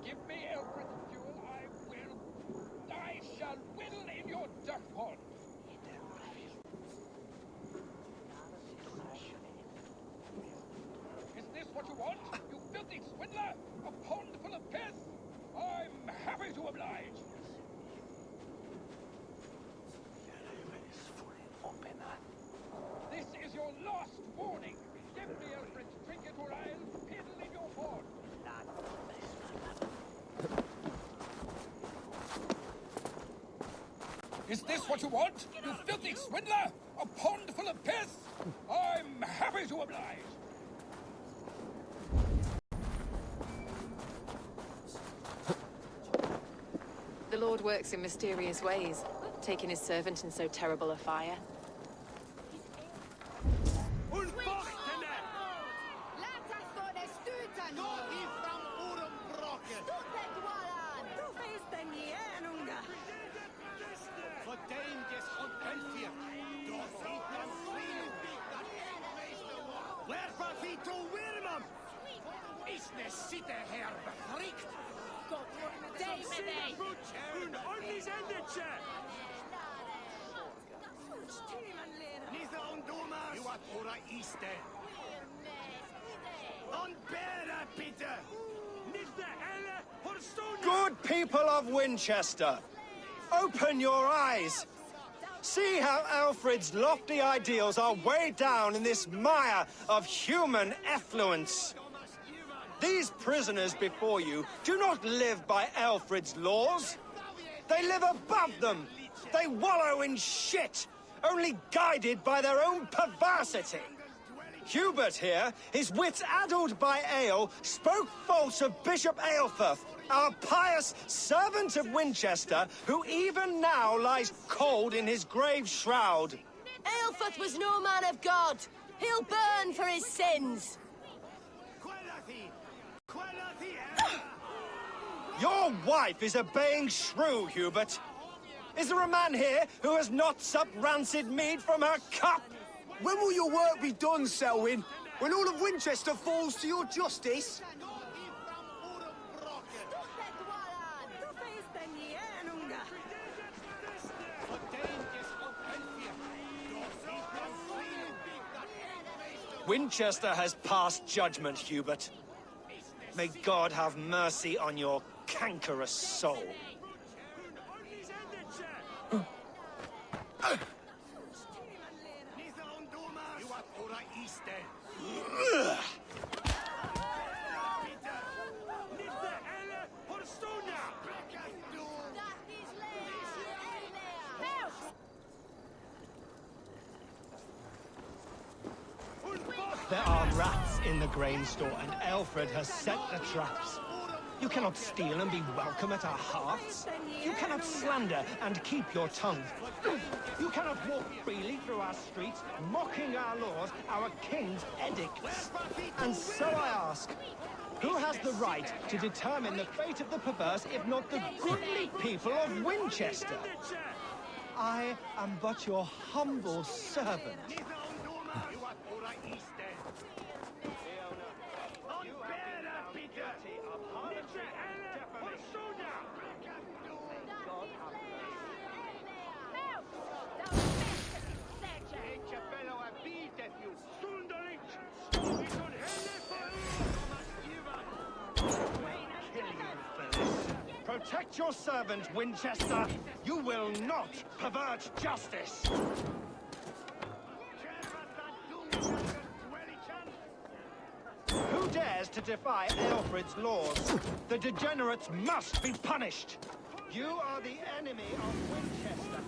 Give me Alfred's fuel, I shall whittle in your duck pond. Is this what you want, you filthy swindler? A pond full of piss? I'm happy to oblige. This is your last warning. Give me Alfred's trinket or I'll piddle in your pond. Is this what you want, you filthy swindler? A pond full of piss? I'm happy to oblige. The Lord works in mysterious ways, taking his servant in so terrible a fire. Good people of Winchester, open your eyes. See how Alfred's lofty ideals are weighed down in this mire of human effluence. These prisoners before you do not live by Alfred's laws. They live above them. They wallow in shit, only guided by their own perversity. Hubert here, his wits addled by ale, spoke false of Bishop Aelfirth, our pious servant of Winchester, who even now lies cold in his grave shroud. Aelfirth was no man of God. He'll burn for his sins. Your wife is a baying shrew, Hubert. Is there a man here who has not supped rancid mead from her cup? When will your work be done, Selwyn? When all of Winchester falls to your justice? Winchester has passed judgment, Hubert. May God have mercy on your cankerous soul. There are rats in the grain store, and Alfred has set the traps. You cannot steal and be welcome at our hearths. You cannot slander and keep your tongue. You cannot walk freely through our streets, mocking our laws, our king's edicts. And so I ask, who has the right to determine the fate of the perverse, if not the goodly people of Winchester? I am but your humble servant. Protect your servant, Winchester. You will not pervert justice. Who dares to defy Alfred's laws? The degenerates must be punished. You are the enemy of Winchester.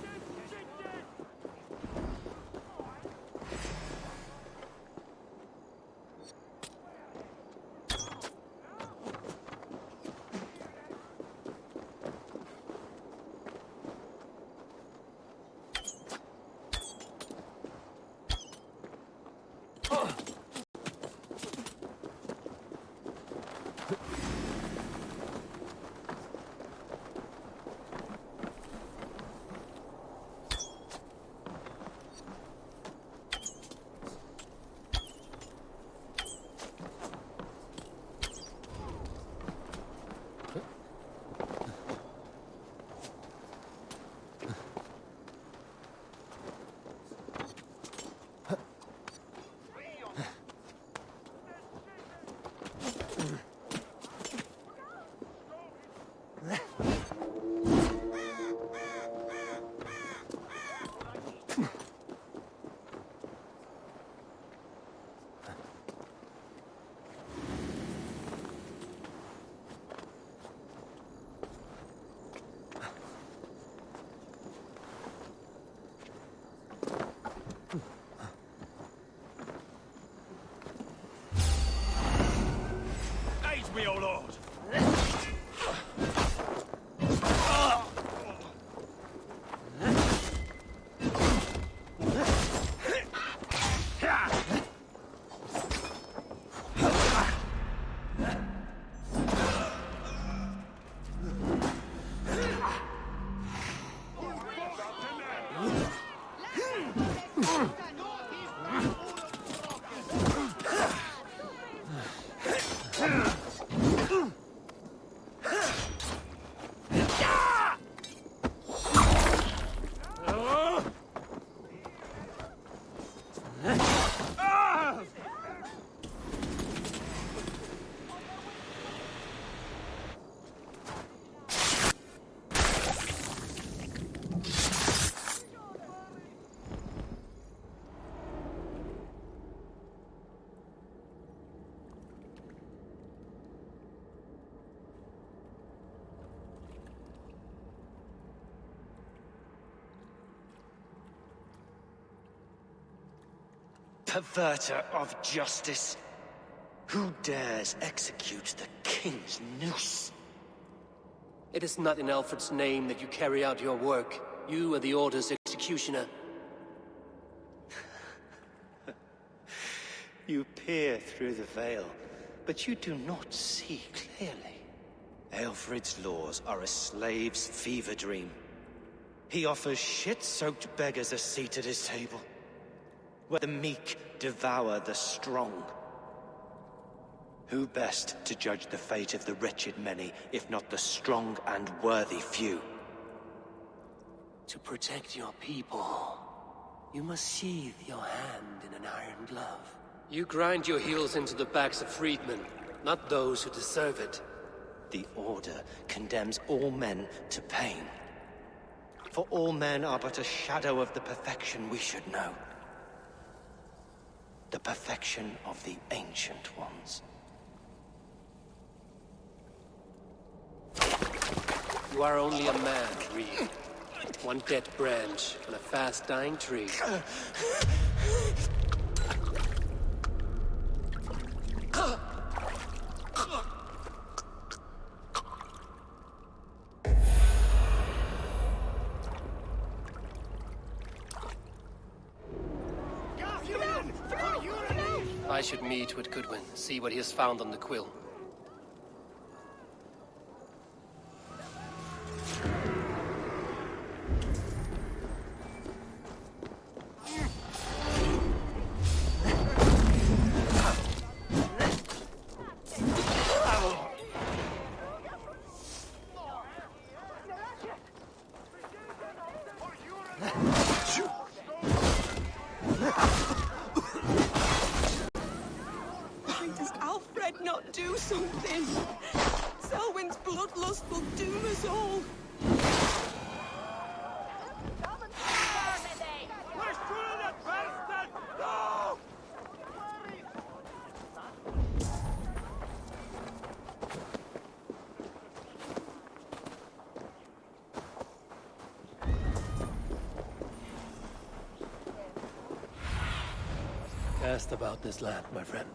perverter of justice. Who dares execute the king's noose? It is not in Alfred's name that you carry out your work. You are the Order's executioner. You peer through the veil, but you do not see clearly. Alfred's laws are a slave's fever dream. He offers shit-soaked beggars a seat at his table, where the meek devour the strong. Who best to judge the fate of the wretched many, if not the strong and worthy few? To protect your people, you must sheathe your hand in an iron glove. You grind your heels into the backs of freedmen, not those who deserve it. The Order condemns all men to pain. For all men are but a shadow of the perfection we should know. The perfection of the Ancient Ones. You are only a man, Reed. One dead branch on a fast-dying tree. I should meet with Goodwin, see what he has found on the quill. Why does Alfred not do something? Selwyn's bloodlust will doom us all. Cast about this land, my friend.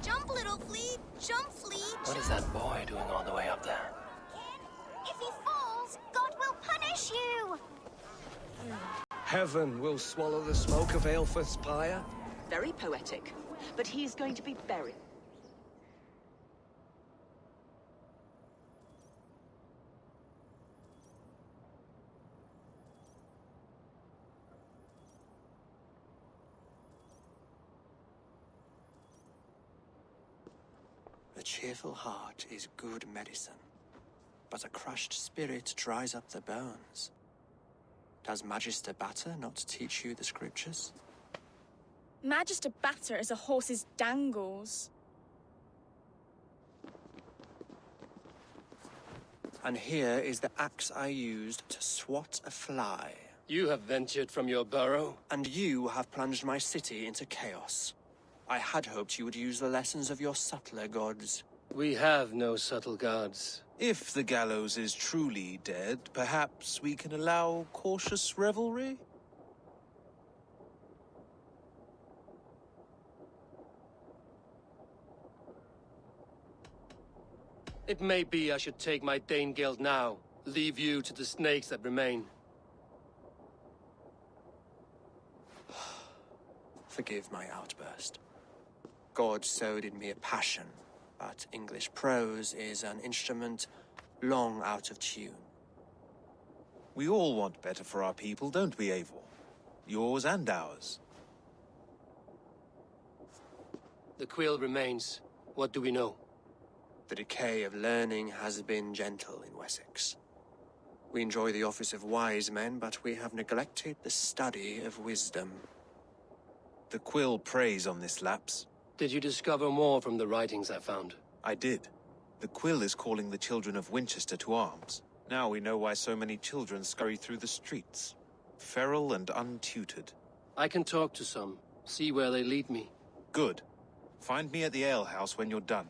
Jump, little flea! Jump, flea! What is that boy doing all the way up there? If he falls, God will punish you! Heaven will swallow the smoke of Aelfrith's pyre. Very poetic. But he is going to be buried. A cheerful heart is good medicine, but a crushed spirit dries up the bones. Does Magister Batter not teach you the scriptures? Magister Batter is a horse's dangles. And here is the axe I used to swat a fly. You have ventured from your burrow. And you have plunged my city into chaos. I had hoped you would use the lessons of your subtler gods. We have no subtle gods. If the gallows is truly dead, perhaps we can allow cautious revelry? It may be I should take my Dane guild now. Leave you to the snakes that remain. Forgive my outburst. God sowed in me a passion, but English prose is an instrument long out of tune. We all want better for our people, don't we, Eivor? Yours and ours. The quill remains. What do we know? The decay of learning has been gentle in Wessex. We enjoy the office of wise men, but we have neglected the study of wisdom. The quill preys on this lapse. Did you discover more from the writings I found? I did. The quill is calling the children of Winchester to arms. Now we know why so many children scurry through the streets. Feral and untutored. I can talk to some, see where they lead me. Good. Find me at the alehouse when you're done.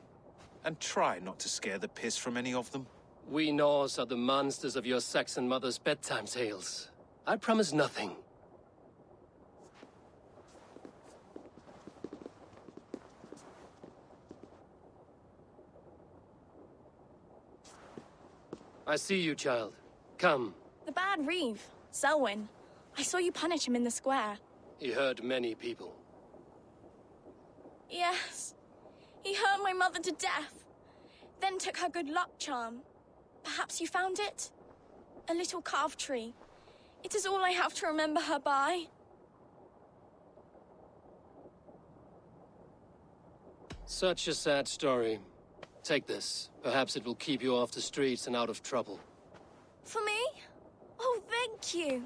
And try not to scare the piss from any of them. We Norse are the monsters of your Saxon mother's bedtime tales. I promise nothing. I see you, child. Come. The bad Reeve, Selwyn. I saw you punish him in the square. He hurt many people. Yes. He hurt my mother to death. Then took her good luck charm. Perhaps you found it? A little carved tree. It is all I have to remember her by. Such a sad story. Take this. Perhaps it will keep you off the streets and out of trouble. For me? Oh, thank you.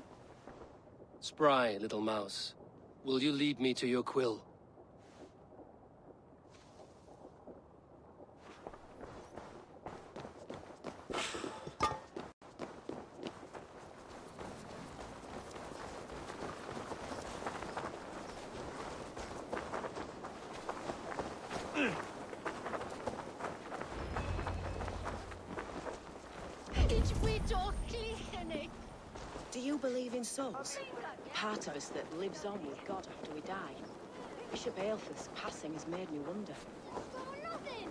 Spry, little mouse. Will you lead me to your quill? Do you believe in souls? Part of us that lives on with God after we die. Bishop Aelfirth's passing has made me wonder. Nothing!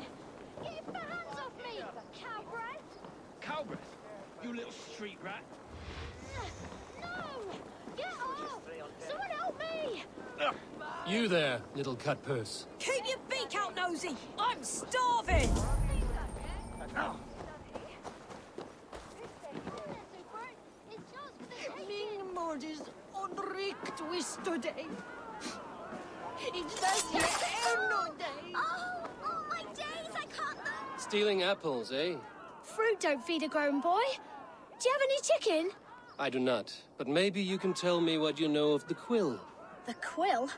Get your hands off me, cowbreath! Cowbreath? You little street rat. No! Get off! Someone help me! You there, little cutpurse. Keep your beak out, nosy! I'm starving! Mingmord is onrikt today. It's the day. Oh, my days, I can't... Stealing apples, eh? Fruit don't feed a grown boy. Do you have any chicken? I do not, but maybe you can tell me what you know of the quill. The quill?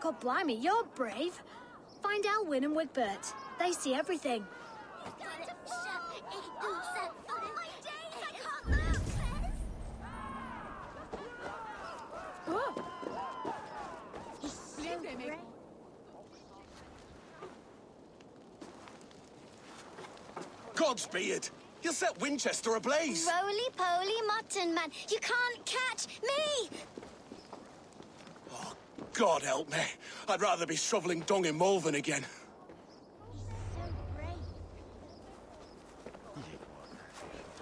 God blimey, you're brave. Find Elwyn and Wigbert. They see everything. Godspeed! You'll set Winchester ablaze! Roly-poly mutton man, you can't catch me! Oh, God help me. I'd rather be shoveling dung in Malvern again.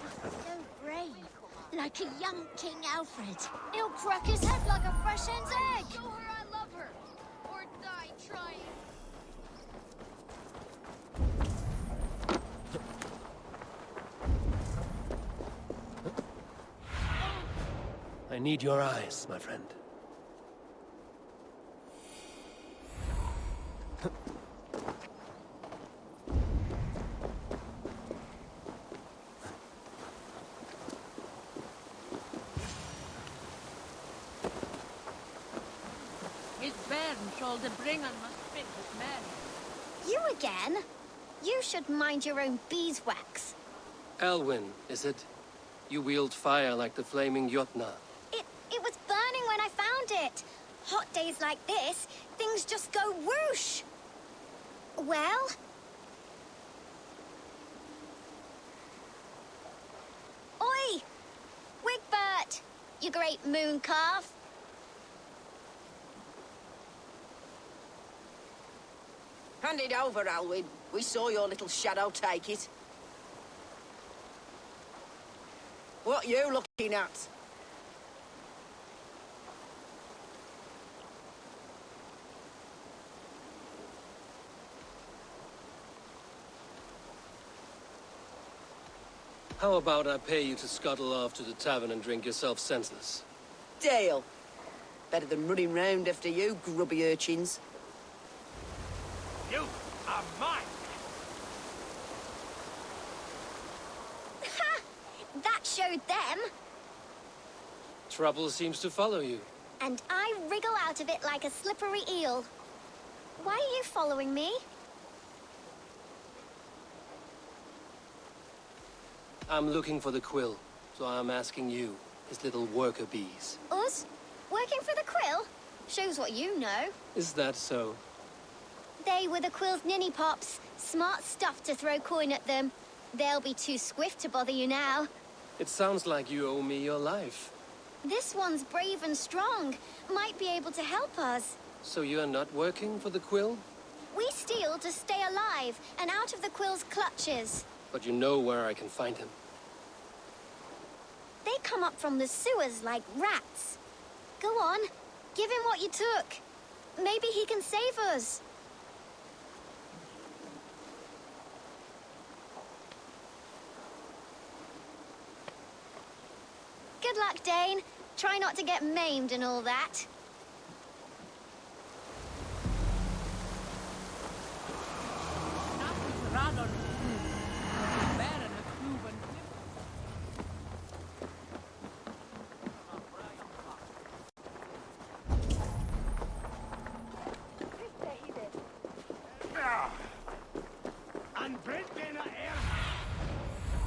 So brave. Like a young King Alfred. He'll crack his head like a fresh hen's egg! Show her I love her! Or die trying! I need your eyes, my friend. His bairn shall the bring on must fit his man. You again? You should mind your own beeswax. Elwyn, is it? You wield fire like the flaming Jotna. It was burning when I found it. Hot days like this, things just go whoosh. Well? Oi! Wigbert! You great moon calf. Hand it over, Alwyn. We saw your little shadow take it. What you looking at? How about I pay you to scuttle off to the tavern and drink yourself senseless? Dale. Better than running round after you, grubby urchins. You are mine! Ha! That showed them. Trouble seems to follow you. And I wriggle out of it like a slippery eel. Why are you following me? I'm looking for the quill, so I'm asking you, his little worker bees. Us? Working for the quill? Shows what you know. Is that so? They were the quill's ninny pops. Smart stuff to throw coin at them. They'll be too swift to bother you now. It sounds like you owe me your life. This one's brave and strong. Might be able to help us. So you're not working for the quill? We steal to stay alive and out of the quill's clutches. But you know where I can find him. They come up from the sewers like rats. Go on, give him what you took. Maybe he can save us. Good luck, Dane. Try not to get maimed and all that.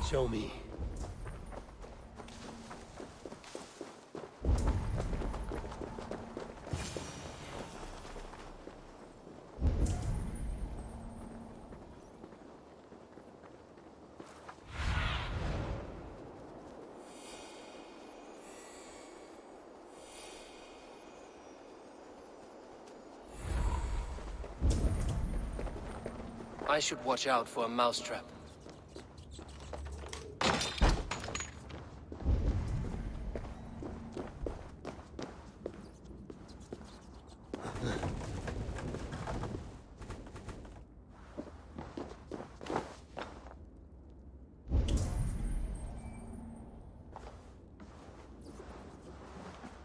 Show me. I should watch out for a mousetrap.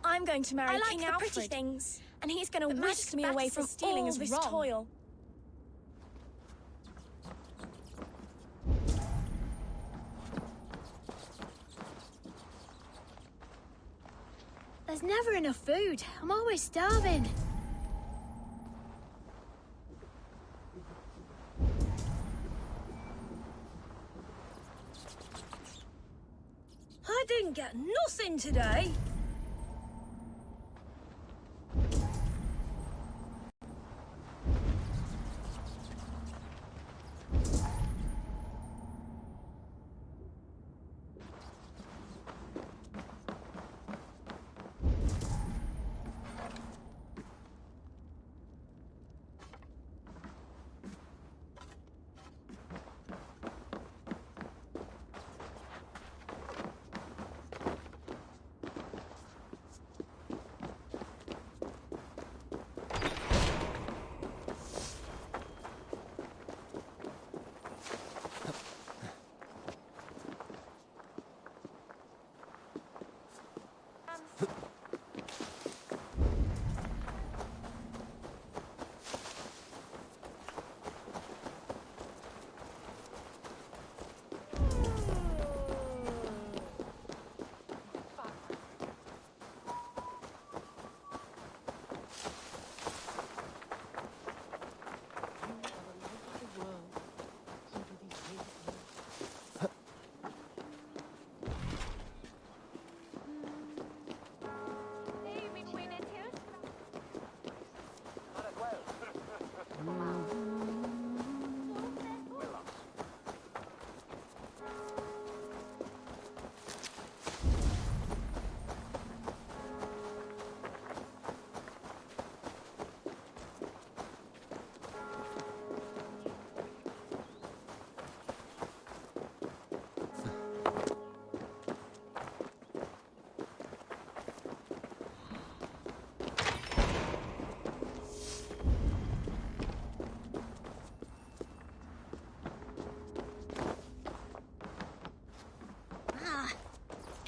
I'm going to marry I like King the Alfred, pretty things. and he's going to But whisk me away from stealing all is this wrong. toil. There's never enough food. I'm always starving. I didn't get nothing today.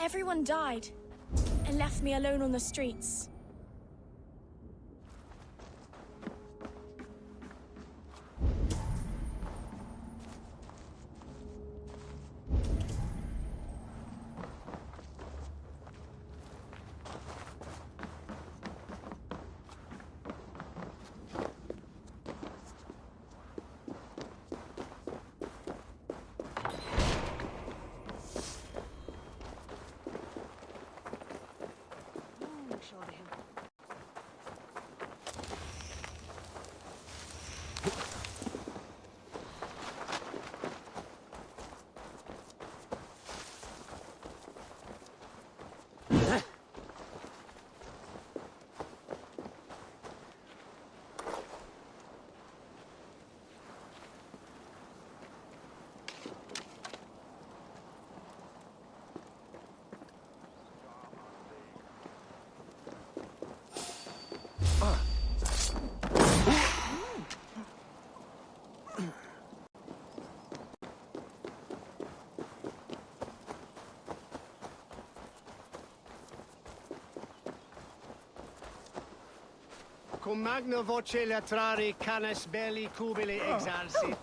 Everyone died and left me alone on the streets. Cum magna voce latrari canes belli cubili exarsit.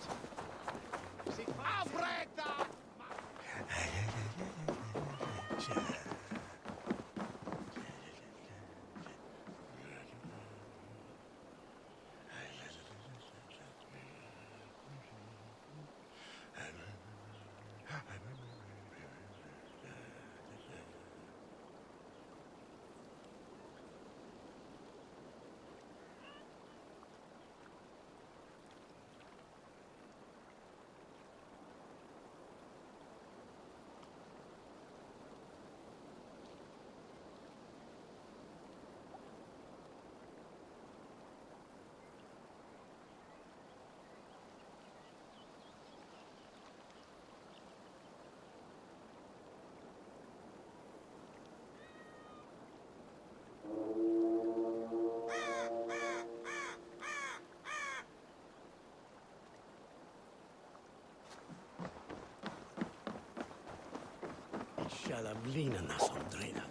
Šalablina nas Andrina.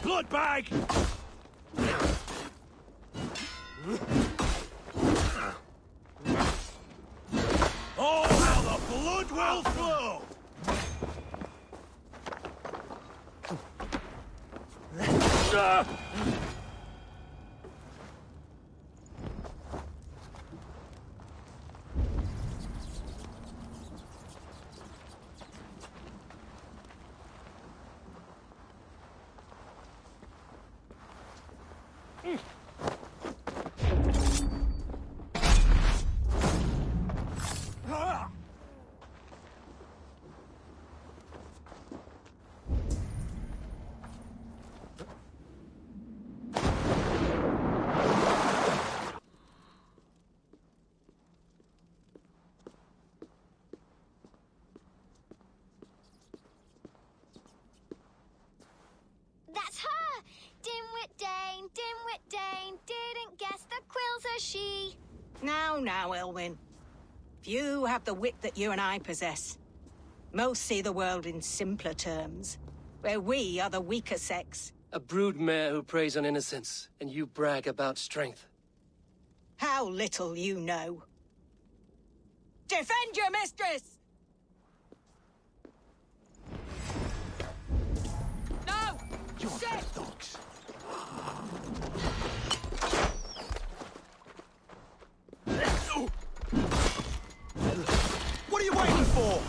Bloodbag! Oh, how the blood will flow! That's her! Dimwit Dane, didn't guess the quill's a she. Now, Elwyn. Few have the wit that you and I possess. Most see the world in simpler terms, where we are the weaker sex. A broodmare who preys on innocence, and you brag about strength. How little you know. Defend your mistress! No! Sit! Dogs. What are you waiting for?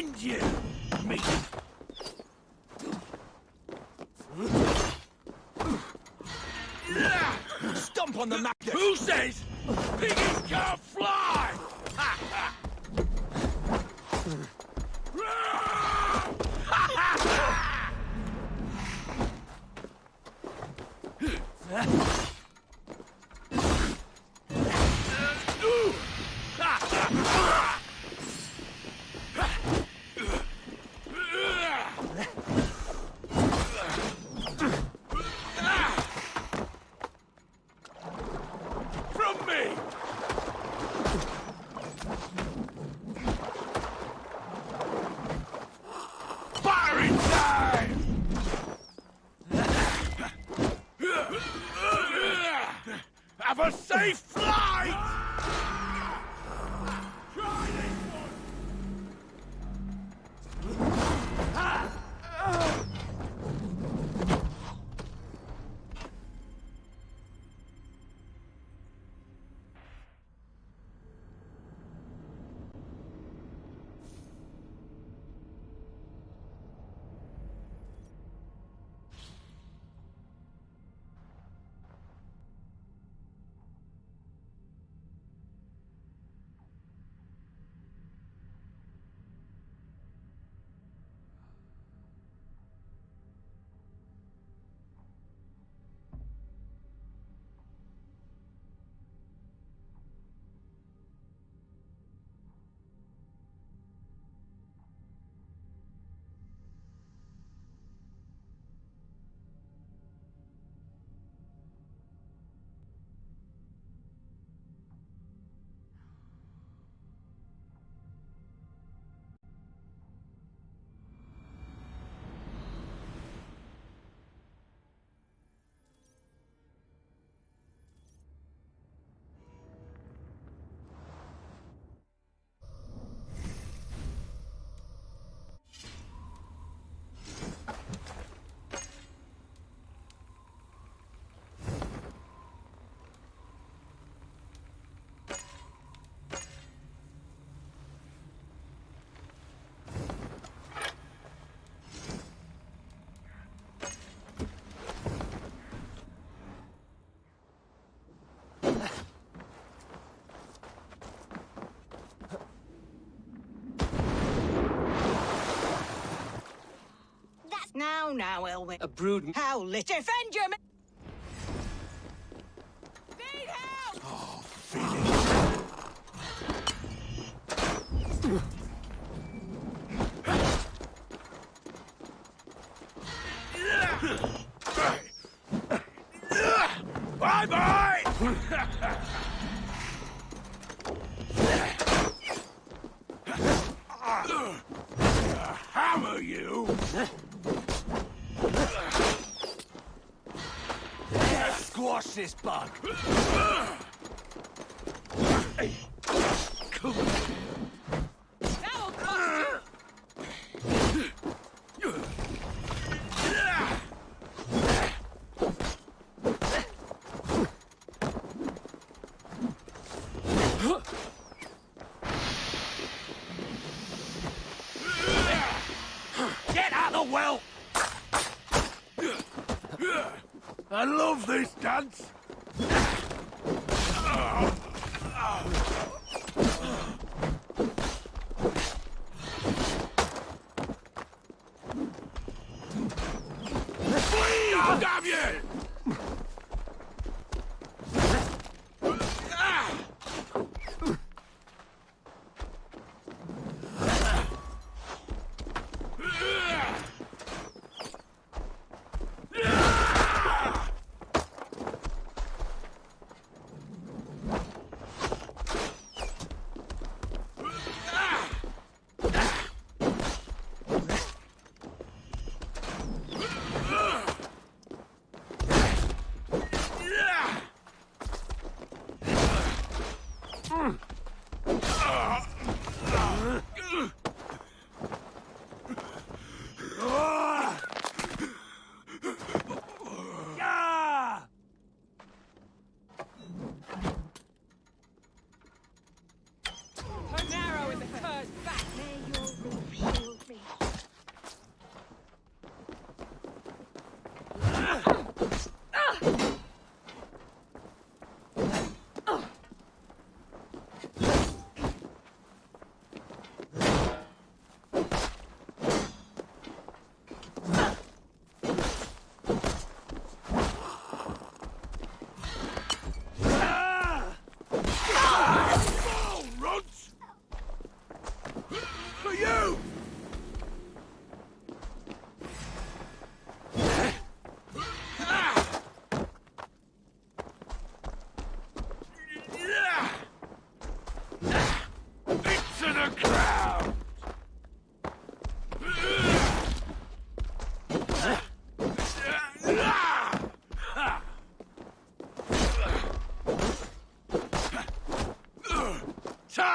end you, me. Stomp on the magnet! Who says piggies can't fly? From me! Firing time! Have a safe flight! Try this one! Now, Elwyn. A brood... How lit... Defend your... Bye-bye! Hammer you! Squash this bug! Get out of the well! I love this dance! Oh, damn you!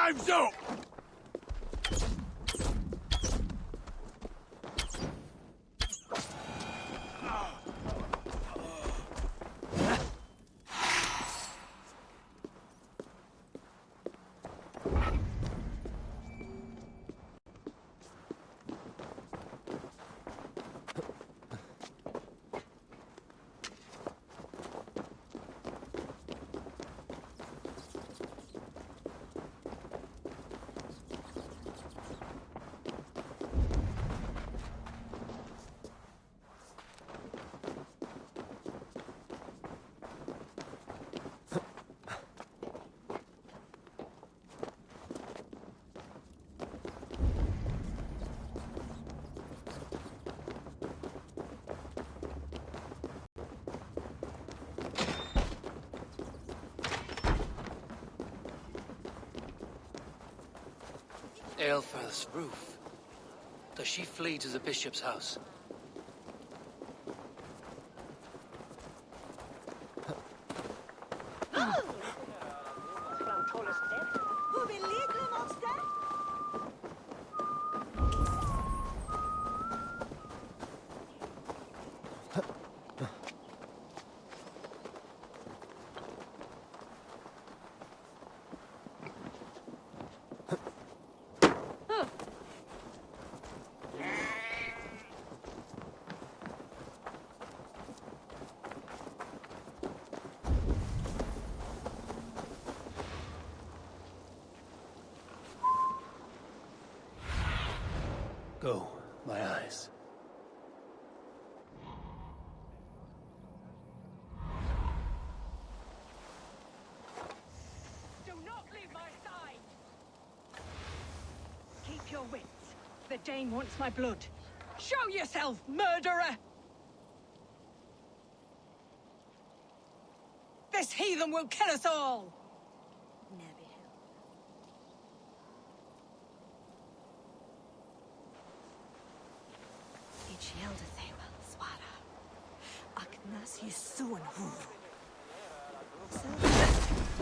Time's up! Aelfirth's roof. Does she flee to the bishop's house? Go, my eyes. Do not leave my side! Keep your wits. The Dane wants my blood. Show yourself, murderer! This heathen will kill us all!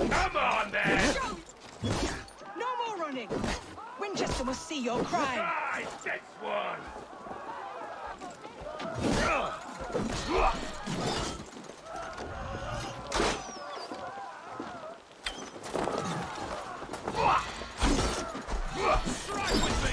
Come on, then! No more running! Winchester must see your crime! I gets one! Strike with me!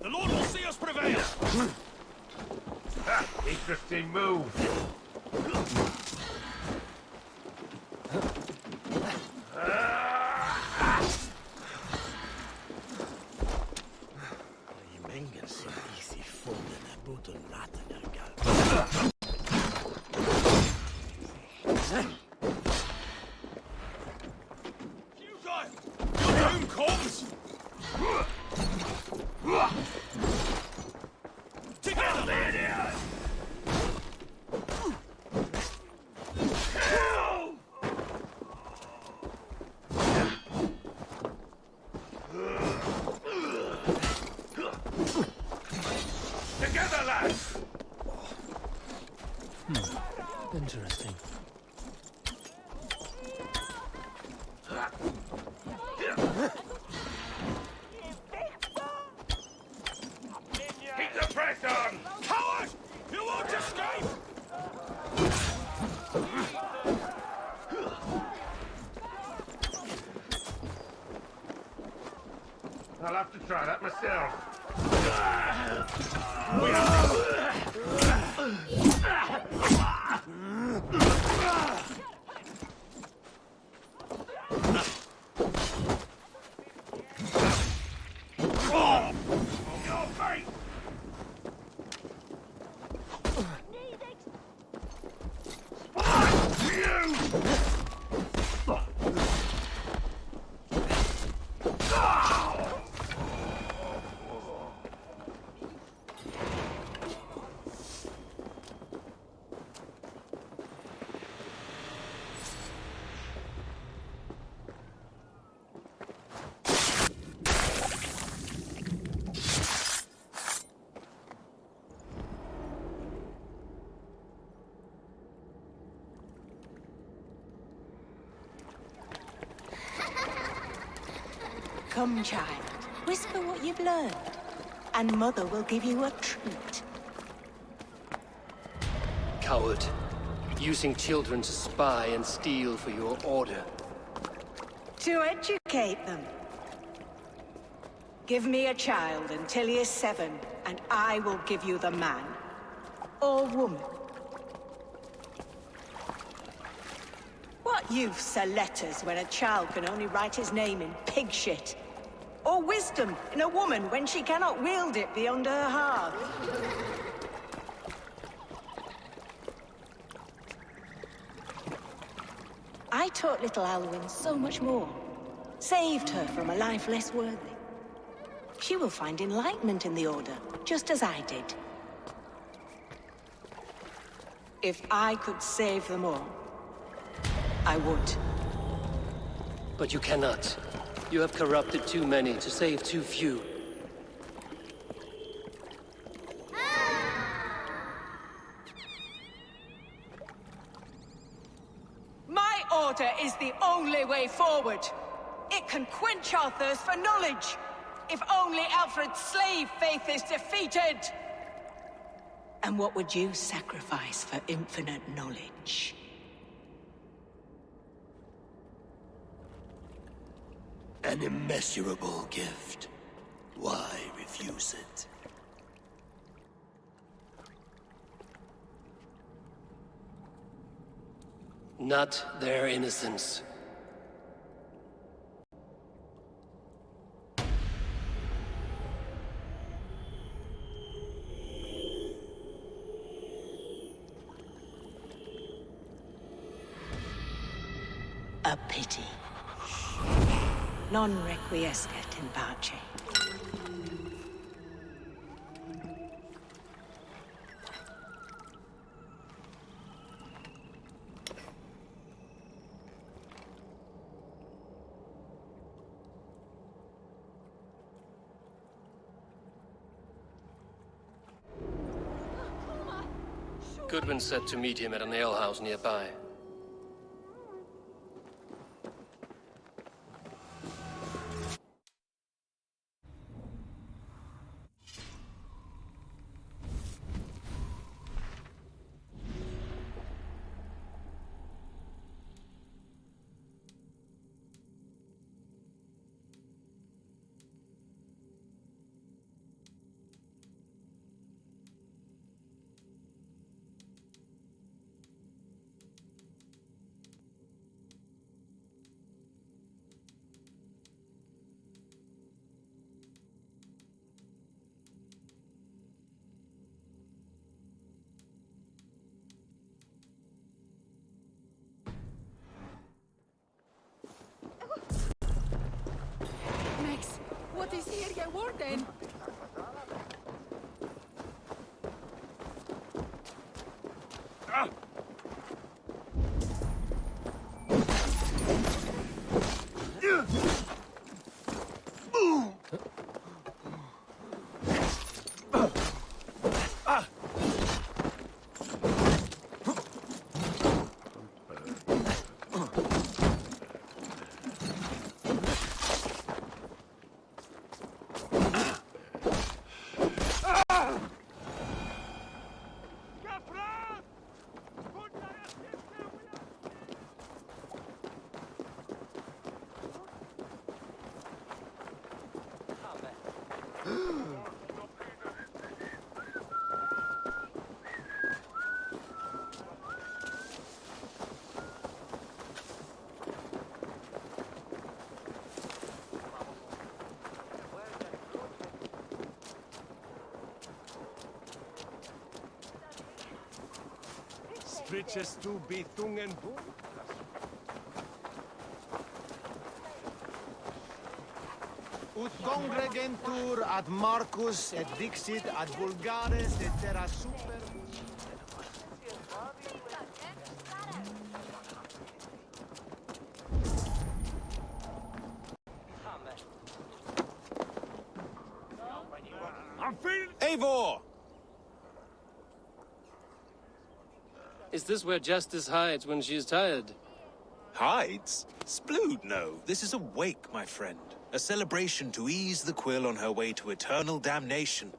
The Lord will see us prevail! Interesting move. Your doom comes! Together! Together, lads! Interesting. Keep the press on! Coward! You won't escape! I'll have to try that myself. Your fate! You! Come, child. Whisper what you've learned, and Mother will give you a treat. Coward. Using children to spy and steal for your order. To educate them. Give me a child until he is 7, and I will give you the man. Or woman. What use are letters when a child can only write his name in pig shit? Or wisdom in a woman when she cannot wield it beyond her heart? I taught little Alwyn so much more. Saved her from a life less worthy. She will find enlightenment in the Order, just as I did. If I could save them all, I would. But you cannot. You have corrupted too many to save too few. My order is the only way forward. It can quench our thirst for knowledge. If only Alfred's slave faith is defeated! And what would you sacrifice for infinite knowledge? An immeasurable gift. Why refuse it? Not their innocence. A pity. Non requiescat in pace. Goodwin said to meet him at an alehouse nearby. What is here, your warden? Riches to be thungen. Ut congregentur ad Marcus et dixit ad vulgares et terra super. Eivor! Is this where Justice hides when she is tired? Hides? Splood, no. This is a wake, my friend. A celebration to ease the Quill on her way to eternal damnation.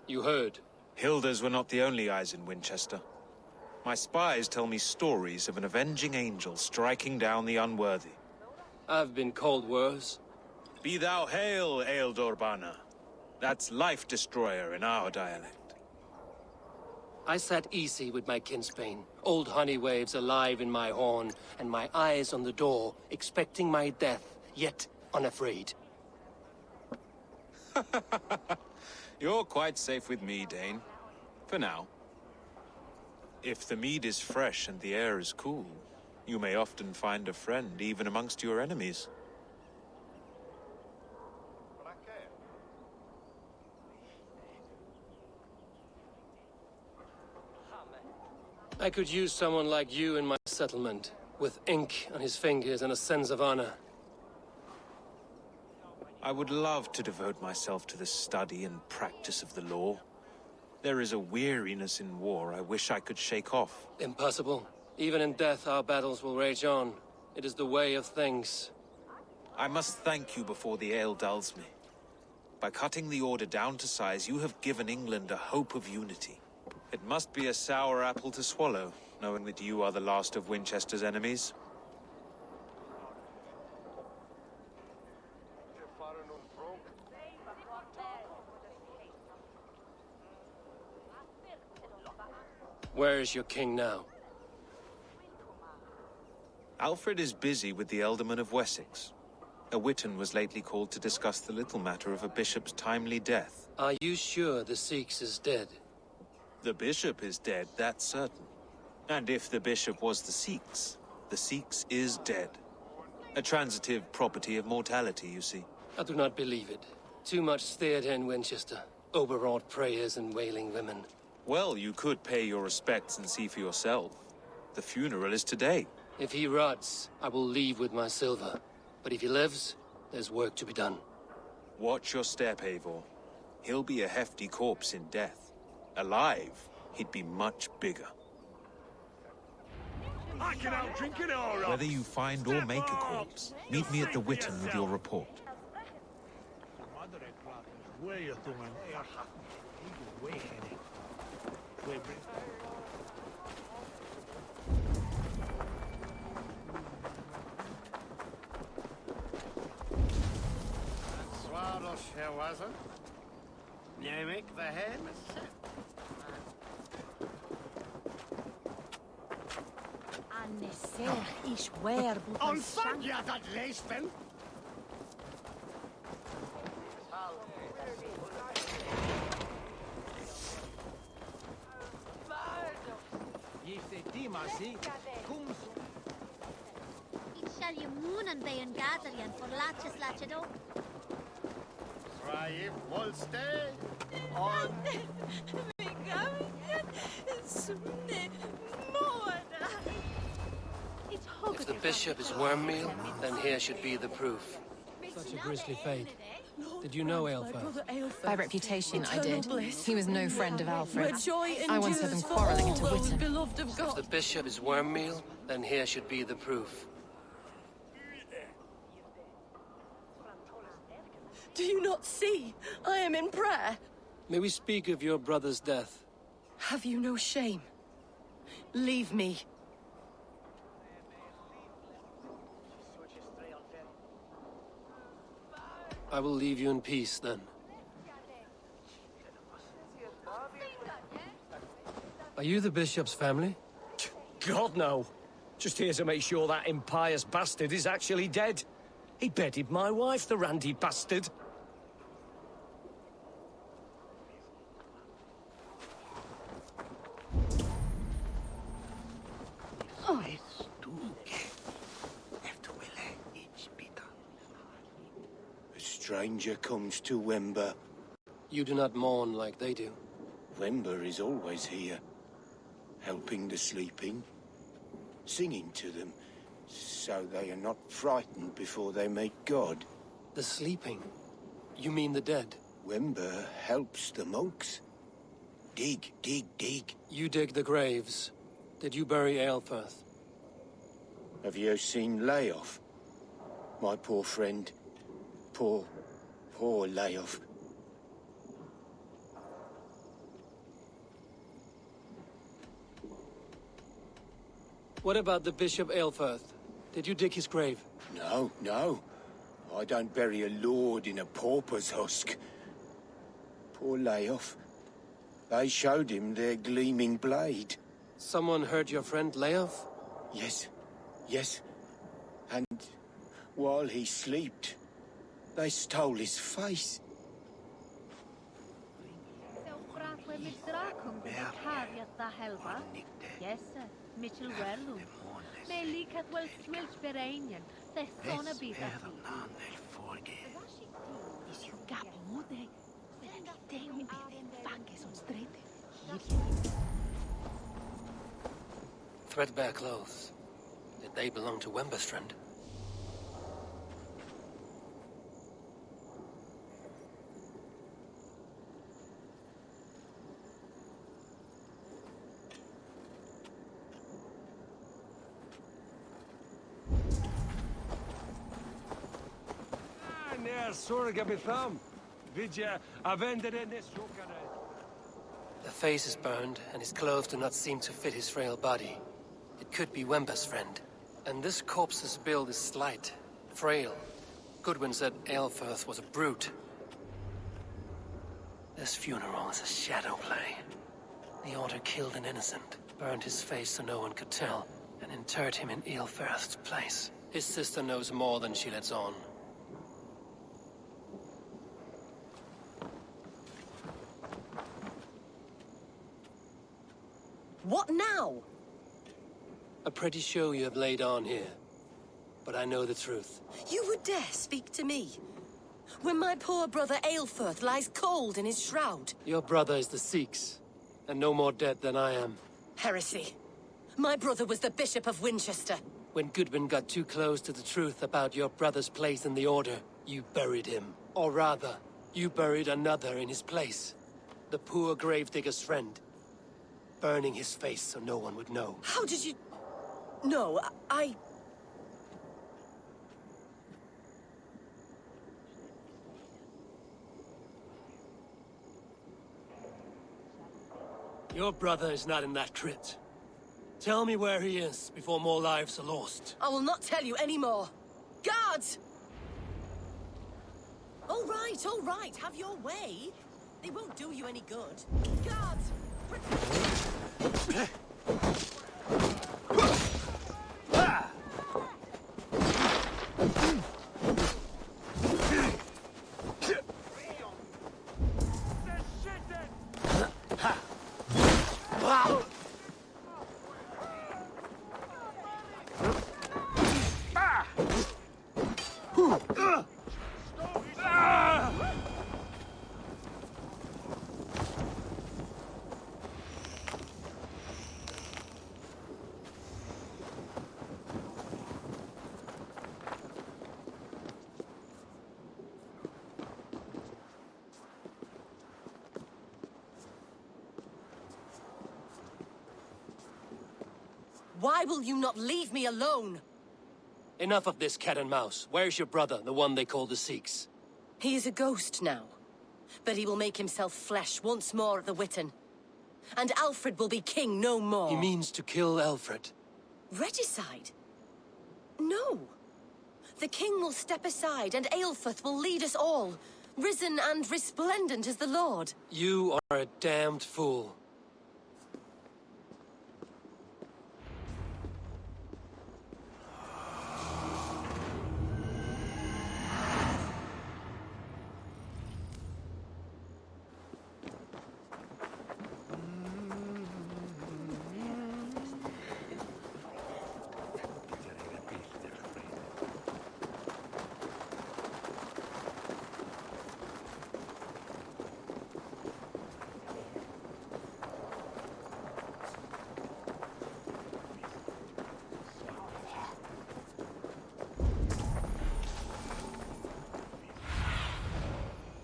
You heard. Hilda's were not the only eyes in Winchester. My spies tell me stories of an avenging angel striking down the unworthy. I've been called worse. Be thou hail, Ealdor. That's Life Destroyer in our dialect. I sat easy with my kinsbane, old honey waves alive in my horn, and my eyes on the door, expecting my death, yet unafraid. You're quite safe with me, Dane. For now. If the mead is fresh and the air is cool, you may often find a friend even amongst your enemies. I could use someone like you in my settlement, with ink on his fingers and a sense of honor. I would love to devote myself to the study and practice of the law. There is a weariness in war I wish I could shake off. Impossible. Even in death, our battles will rage on. It is the way of things. I must thank you before the ale dulls me. By cutting the order down to size, you have given England a hope of unity. It must be a sour apple to swallow, knowing that you are the last of Winchester's enemies. Where is your king now? Alfred is busy with the Ealdorman of Wessex. A witan was lately called to discuss the little matter of a bishop's timely death. Are you sure the Sikhs is dead? The bishop is dead, that's certain. And if the bishop was the Sikhs is dead. A transitive property of mortality, you see. I do not believe it. Too much theatre in Winchester. Overwrought prayers and wailing women. Well, you could pay your respects and see for yourself. The funeral is today. If he rots, I will leave with my silver. But if he lives, there's work to be done. Watch your step, Eivor. He'll be a hefty corpse in death. Alive, he'd be much bigger. I can outdrink it all right. Whether you find or make a corpse, meet me at the Witan with your report. Onfang ja dat leespen? Ik zal je moenen bij een gadelian voor latjes latjedo. Try Wolste on. If the bishop is worm meal, then here should be the proof. Such a grisly fate. Did you know Aelfir? By reputation, I did. He was no friend of Alfred's. I once heard them quarrelling into Witan. If the bishop is worm meal, then here should be the proof. Do you not see? I am in prayer. May we speak of your brother's death? Have you no shame? Leave me. I will leave you in peace, then. Are you the bishop's family? God, no. Just here to make sure that impious bastard is actually dead. He bedded my wife, the randy bastard. A stranger comes to Wember. You do not mourn like they do. Wember is always here, helping the sleeping, singing to them, so they are not frightened before they meet God. The sleeping? You mean the dead? Wember helps the monks. Dig, dig, dig. You dig the graves. Did you bury Aelfirth? Have you seen Layoff? My poor friend. Poor Leof. What about the Bishop Aelfirth? Did you dig his grave? No, no. I don't bury a lord in a pauper's husk. Poor Leof. They showed him their gleaming blade. Someone hurt your friend Leof? Yes, yes. And while he slept, they stole his face. Yes, sir. Mitchell Wellu. May likat wel smilch bereinian. The son of Bita. Is you gap mode? They will be fungus on straight. Threadbare clothes. Did they belong to Wemberstrand? The face is burned, and his clothes do not seem to fit his frail body. It could be Wember's friend. And this corpse's build is slight, frail. Goodwin said Aelfirth was a brute. This funeral is a shadow play. The Order killed an innocent, burned his face so no one could tell, and interred him in Aelfirth's place. His sister knows more than she lets on. What now? A pretty show you have laid on here. But I know the truth. You would dare speak to me? When my poor brother Aelfirth lies cold in his shroud. Your brother is the Sikhs, and no more dead than I am. Heresy. My brother was the Bishop of Winchester. When Goodwin got too close to the truth about your brother's place in the Order, you buried him. Or rather, you buried another in his place. The poor gravedigger's friend. Burning his face so no one would know. How did you... No, I... Your brother is not in that crypt. Tell me where he is before more lives are lost. I will not tell you anymore. Guards! All right, have your way. They won't do you any good. Guards! Why will you not leave me alone? Enough of this cat and mouse. Where's your brother, the one they call the Sikhs? He is a ghost now. But he will make himself flesh once more at the Witten. And Alfred will be king no more. He means to kill Alfred. Regicide? No. The king will step aside and Aelfirth will lead us all. Risen and resplendent as the Lord. You are a damned fool.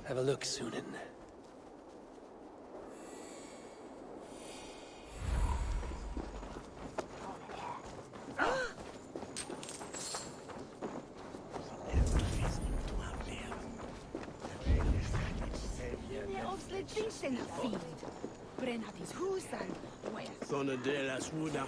Have a look, Sunan. en field. Bränna ditt husen. Såna deras woda.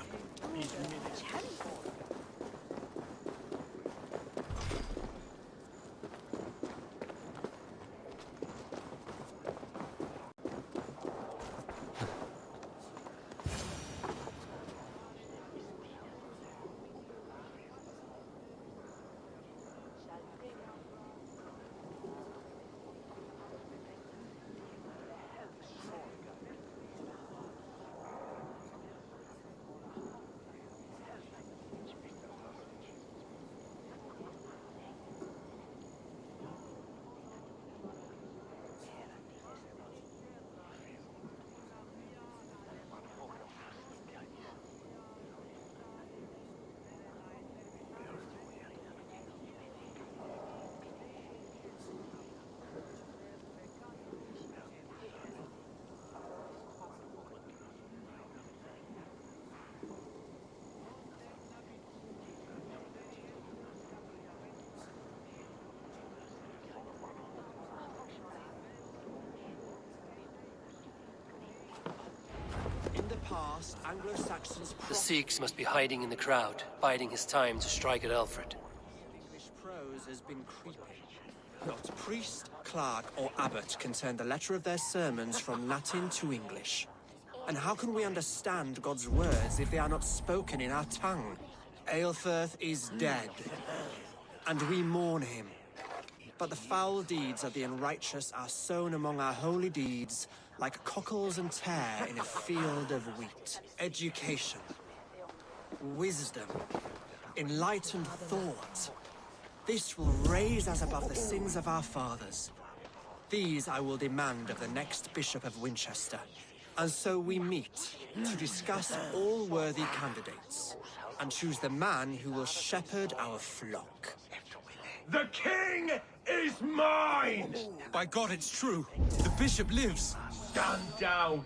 Past, Anglo-Saxons The Sikhs must be hiding in the crowd, biding his time to strike at Alfred. English prose has been creeping. Not priest, clerk, or abbot can turn the letter of their sermons from Latin to English. And how can we understand God's words if they are not spoken in our tongue? Aelfirth is dead, and we mourn him. But the foul deeds of the unrighteous are sown among our holy deeds, like cockles and tare in a field of wheat. Education, wisdom, enlightened thought. This will raise us above the sins of our fathers. These I will demand of the next Bishop of Winchester. And so we meet to discuss all worthy candidates and choose the man who will shepherd our flock. The king is mine! By God, it's true. The bishop lives. Stand down!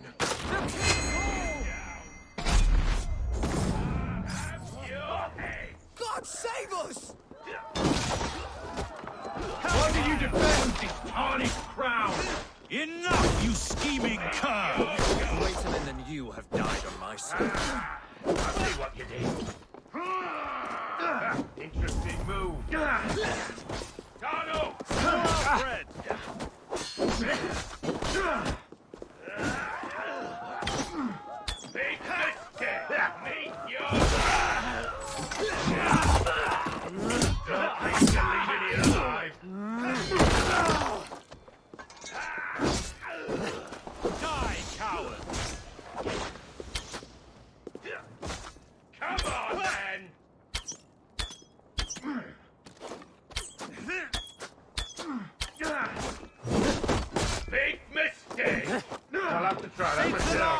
God save us! Why do you defend this tarnished crown? Enough, you scheming cur! Greater men than you have died on my side. I see what you did. Interesting move. Darno! Fred! Big mistake! Meet your... Don't think you're leaving here alive. Die, coward! Come on, then! Big mistake! I'll have to try that myself.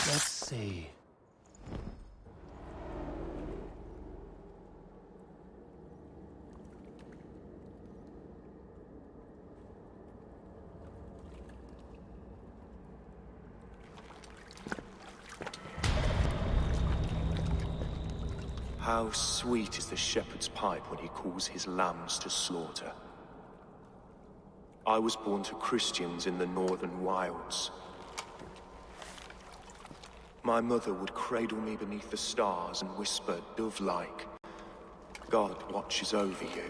Let's see. How sweet is the shepherd's pipe when he calls his lambs to slaughter. I was born to Christians in the northern wilds. My mother would cradle me beneath the stars and whisper, dove-like, God watches over you.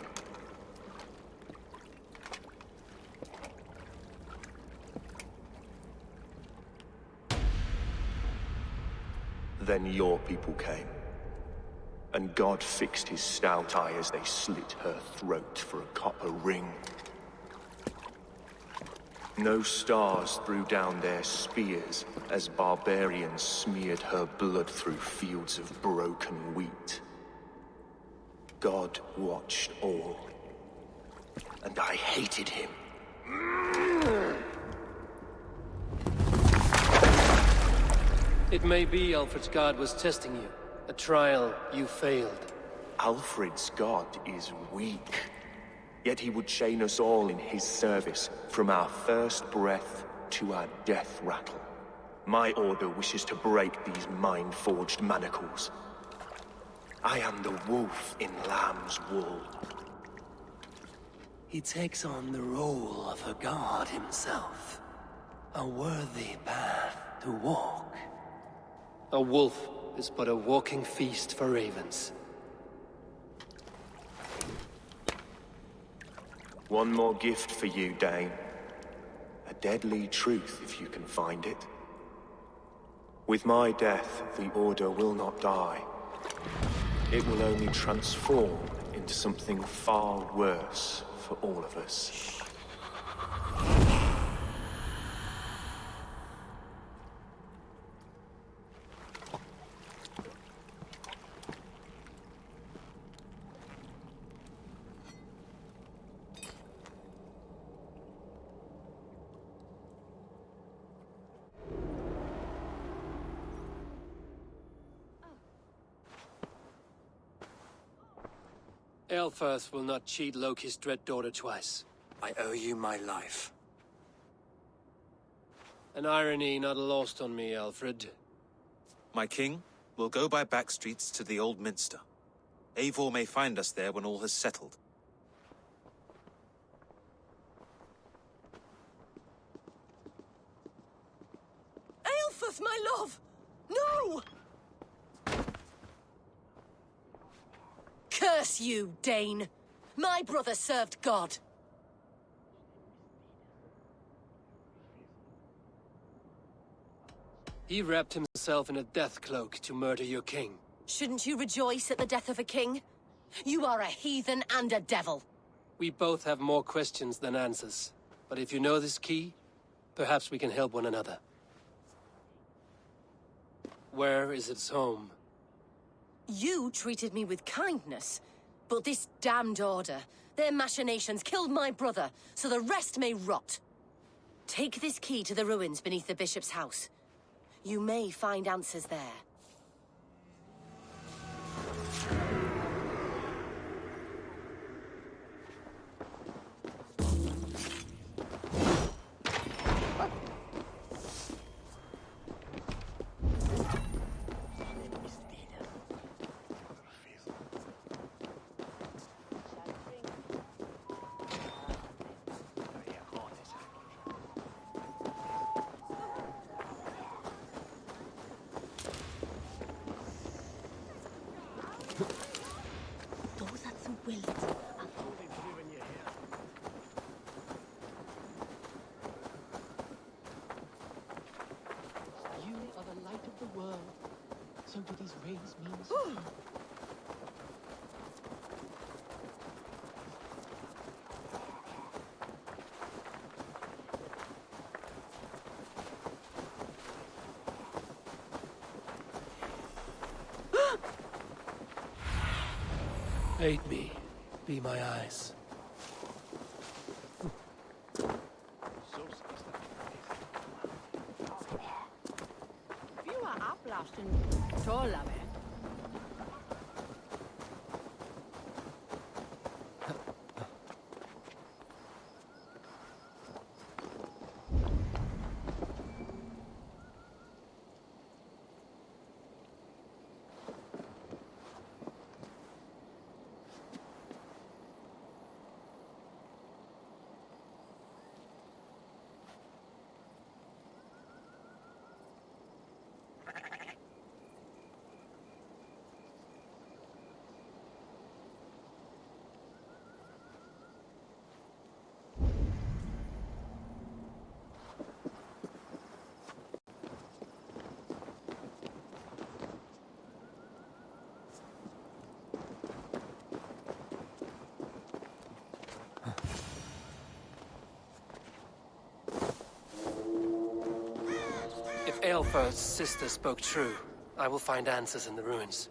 Then your people came, and God fixed his stout eye as they slit her throat for a copper ring. No stars threw down their spears as barbarians smeared her blood through fields of broken wheat. God watched all, and I hated him. It may be Alfred's god was testing you. A trial you failed. Alfred's god is weak. Yet he would chain us all in his service, from our first breath to our death rattle. My order wishes to break these mind-forged manacles. I am the wolf in lamb's wool. He takes on the role of a god himself. A worthy path to walk. A wolf is but a walking feast for ravens. One more gift for you, Dane. A deadly truth, if you can find it. With my death, the Order will not die. It will only transform into something far worse for all of us. Aelfirth will not cheat Loki's dread daughter twice. I owe you my life. An irony not lost on me, Alfred. My king, we'll go by back streets to the Old Minster. Eivor may find us there when all has settled. Aelfirth, my love! No! Curse you, Dane! My brother served God. He wrapped himself in a death cloak to murder your king. Shouldn't you rejoice at the death of a king? You are a heathen and a devil. We both have more questions than answers. But if you know this key, perhaps we can help one another. Where is its home? You treated me with kindness, but this damned order, their machinations killed my brother, so the rest may rot. Take this key to the ruins beneath the bishop's house. You may find answers there. You are the light of the world. So do these rays mean something? Aid me. Be my eyes. You are ablasten. Tolla, man. If Aelfirth's sister spoke true, I will find answers in the ruins.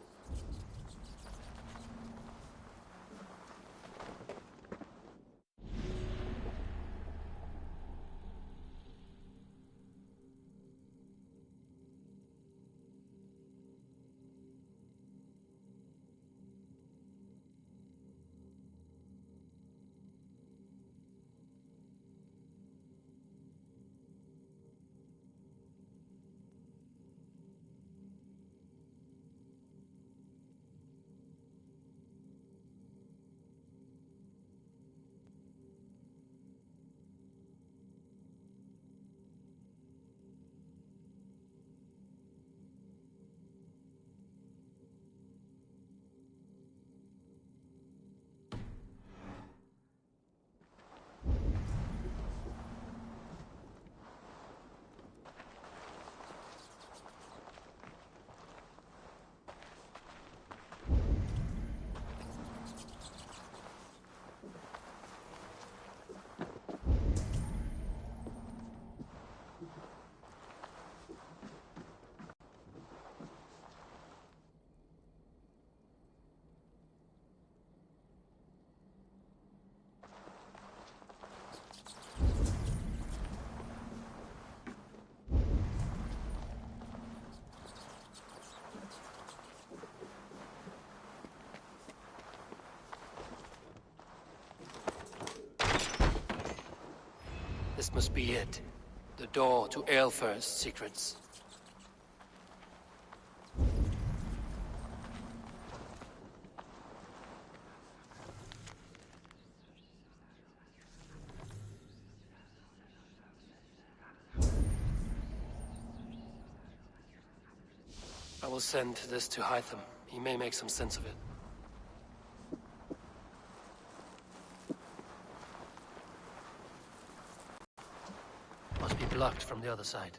This must be it. The door to Aelfir's secrets. I will send this to Hytham. He may make some sense of it. Must be blocked from the other side.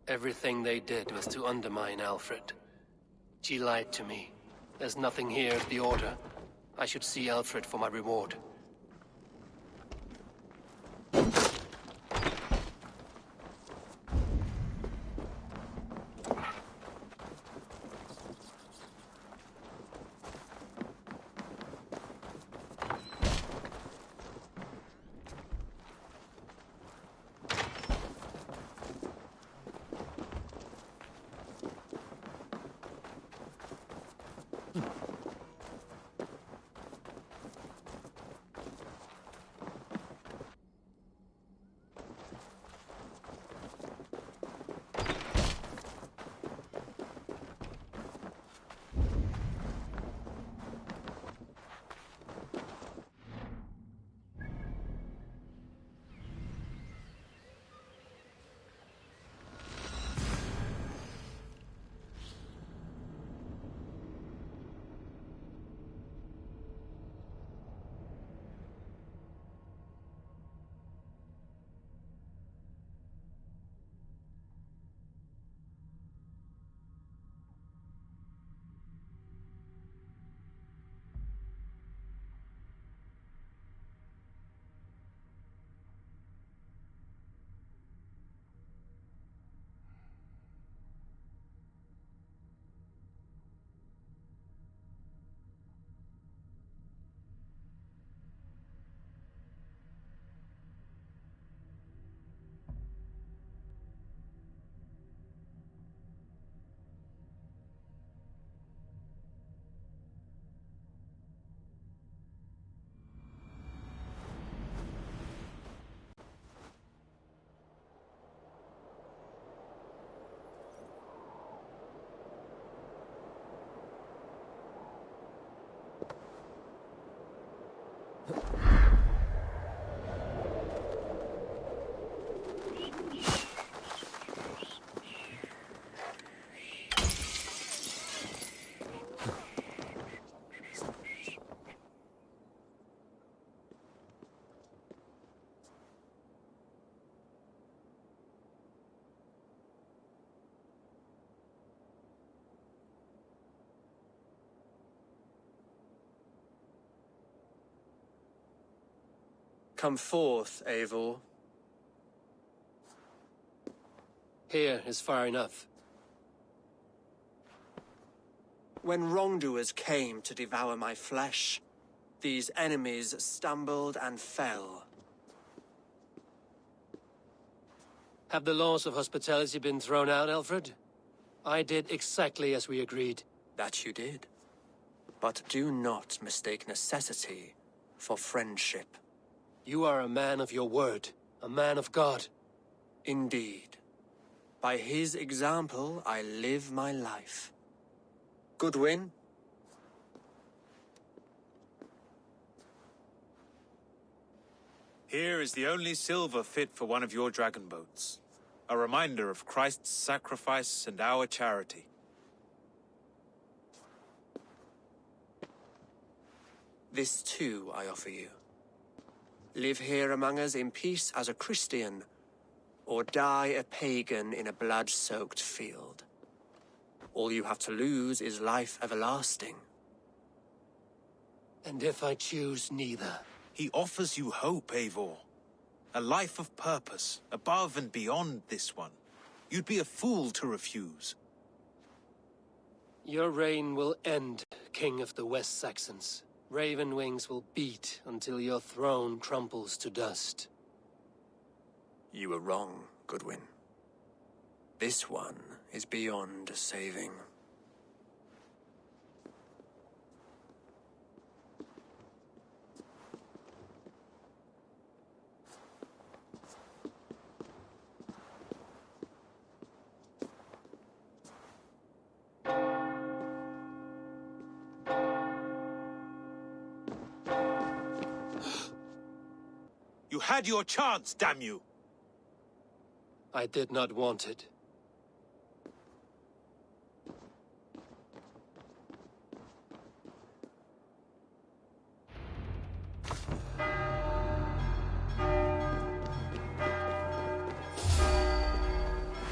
Everything they did was to undermine Alfred. She lied to me. There's nothing here at the Order. I should see Alfred for my reward. Come forth, Eivor. Here is far enough. When wrongdoers came to devour my flesh, these enemies stumbled and fell. Have the laws of hospitality been thrown out, Alfred? I did exactly as we agreed. That you did. But do not mistake necessity for friendship. You are a man of your word, a man of God. Indeed. By his example, I live my life. Goodwin? Here is the only silver fit for one of your dragon boats. A reminder of Christ's sacrifice and our charity. This too I offer you. Live here among us in peace as a Christian, or die a pagan in a blood-soaked field. All you have to lose is life everlasting. And if I choose neither? He offers you hope, Eivor. A life of purpose, above and beyond this one. You'd be a fool to refuse. Your reign will end, King of the West Saxons. Raven wings will beat until your throne crumples to dust. You were wrong, Goodwin. This one is beyond saving. You had your chance, damn you! I did not want it.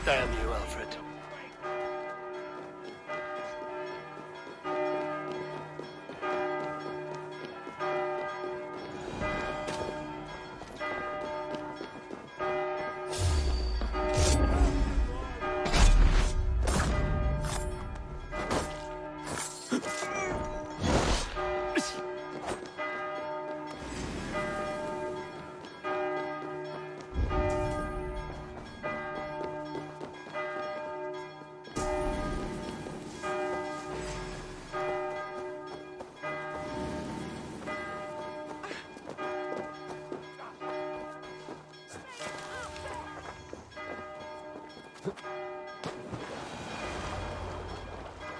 Damn you, Alfred.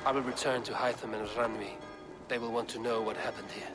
I will return to Hytham and Ranvi. They will want to know what happened here.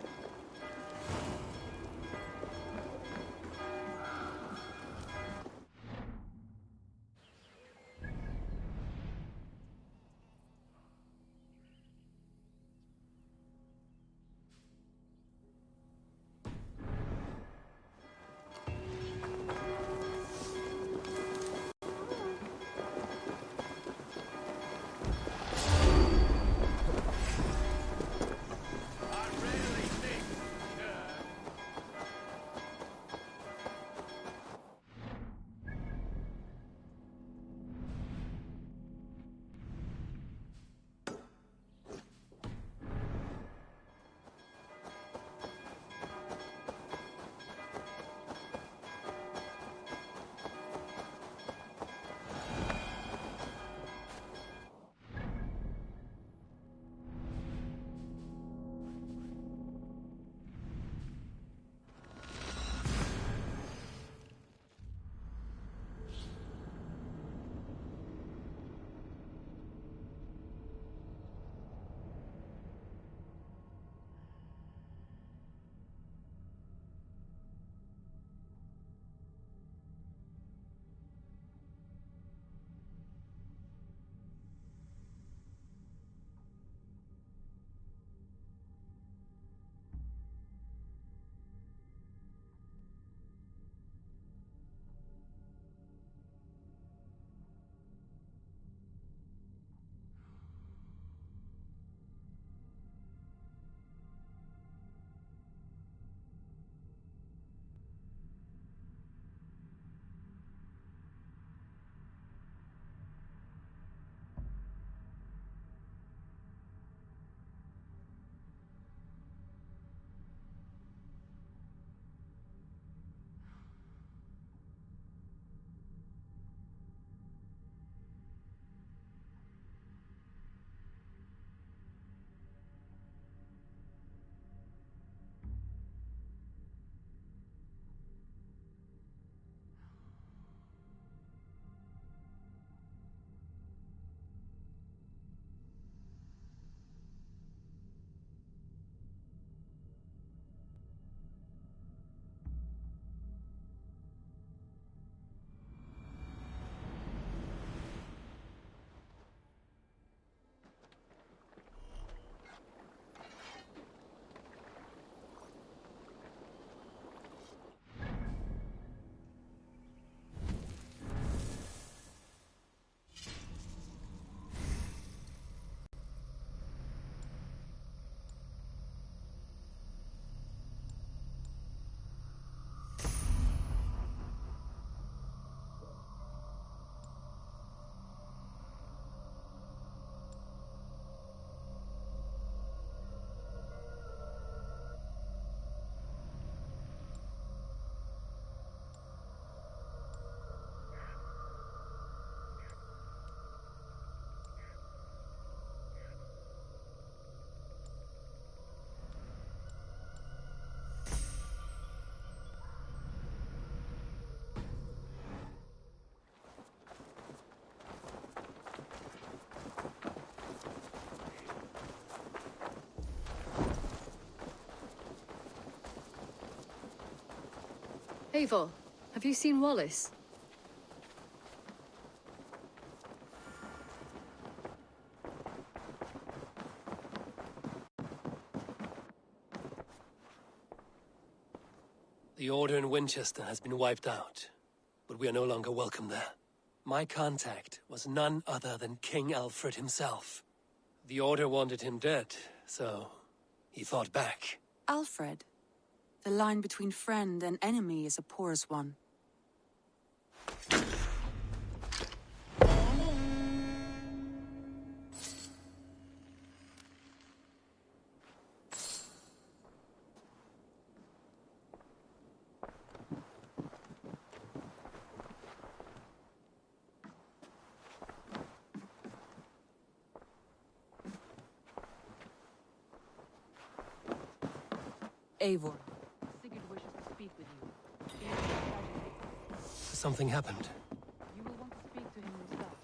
Eivor, have you seen Wallace? The Order in Winchester has been wiped out, but we are no longer welcome there. My contact was none other than King Alfred himself. The Order wanted him dead, so he fought back. Alfred? The line between friend and enemy is a porous one. Eivor. Sigurd wishes to speak with you. He is in tragedy. Something happened. You will want to speak to him yourself.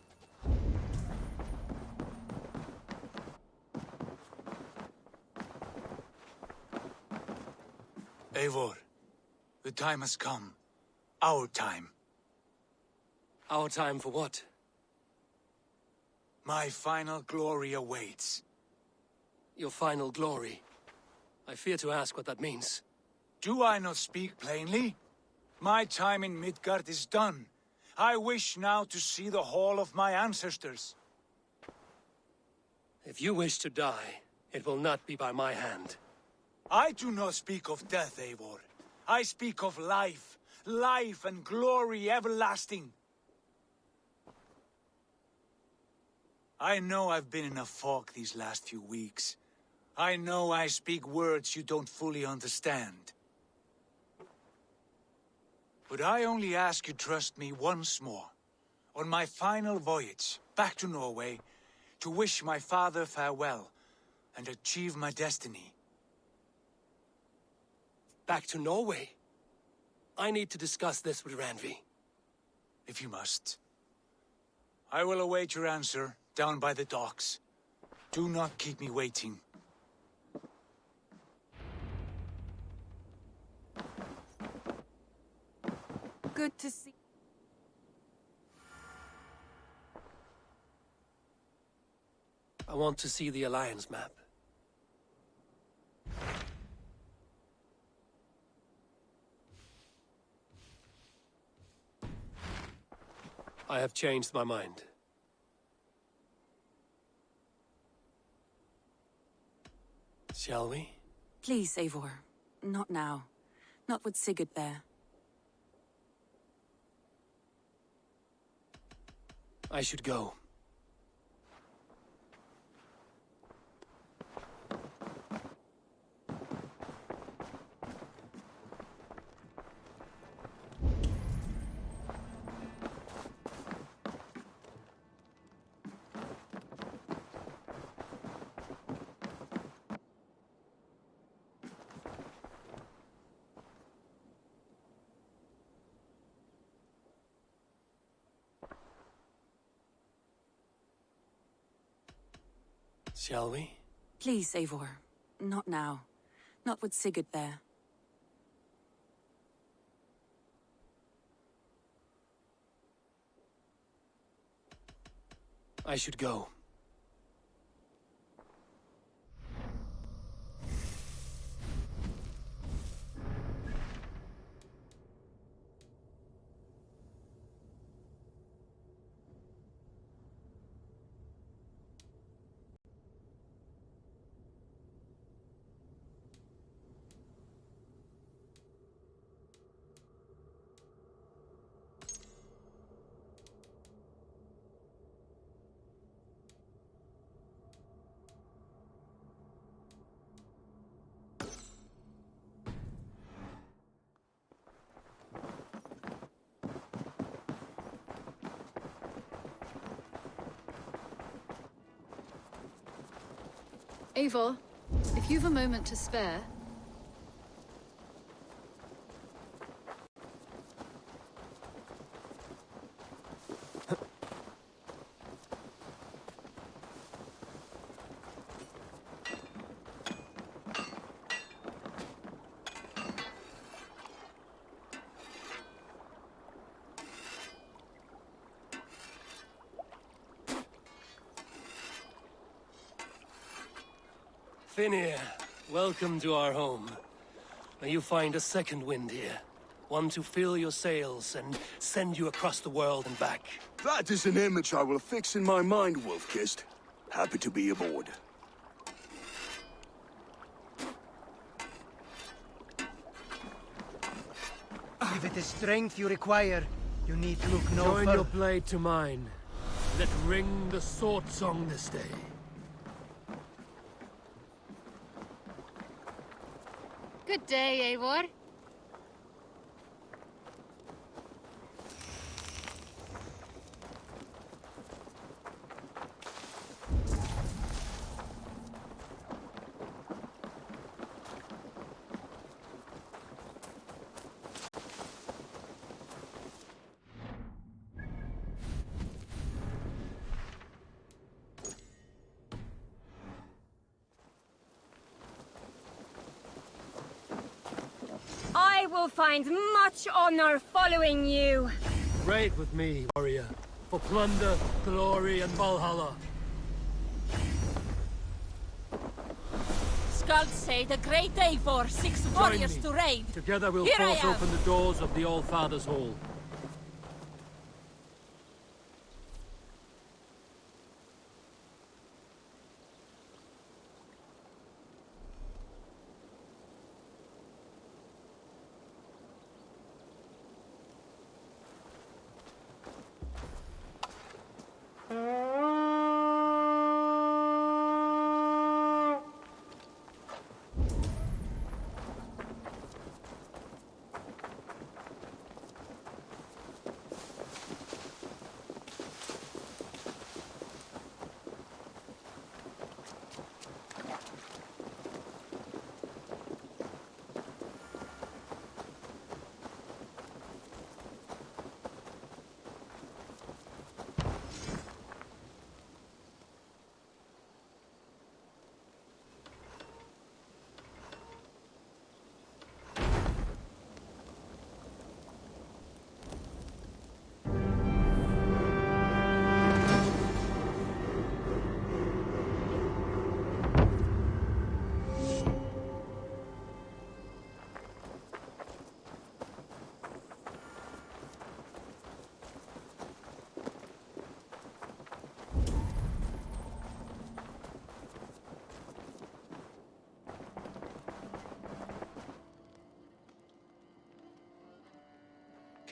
Eivor, the time has come. Our time. Our time for what? My final glory awaits. Your final glory? I fear to ask what that means. Do I not speak plainly? My time in Midgard is done. I wish now to see the hall of my ancestors. If you wish to die, it will not be by my hand. I do not speak of death, Eivor. I speak of life. Life and glory everlasting. I know I've been in a fog these last few weeks. I know I speak words you don't fully understand. But I only ask you trust me once more, on my final voyage back to Norway, to wish my father farewell and achieve my destiny. Back to Norway? I need to discuss this with Randvi. If you must. I will await your answer down by the docks. Do not keep me waiting. Good to see. I want to see the Alliance map. I have changed my mind. Shall we? Please, Eivor. Not now. Not with Sigurd there. I should go. Shall we? Please, Eivor. Not now. Not with Sigurd there. I should go. Eivor, if you've a moment to spare... Finir, welcome to our home. May you find a second wind here. One to fill your sails and send you across the world and back. That is an image I will fix in my mind, Wolf-Kissed. Happy to be aboard. If it is strength you require, you need look no further. Join your blade to mine. Let ring the sword song this day. Good day, Eivor. I will find much honor following you. Raid with me, warrior, for plunder, glory, and Valhalla. Skulls say the great Eivor seeks Join warriors me. to raid. Together we'll Here I force am. open the doors of the All-Father's Hall.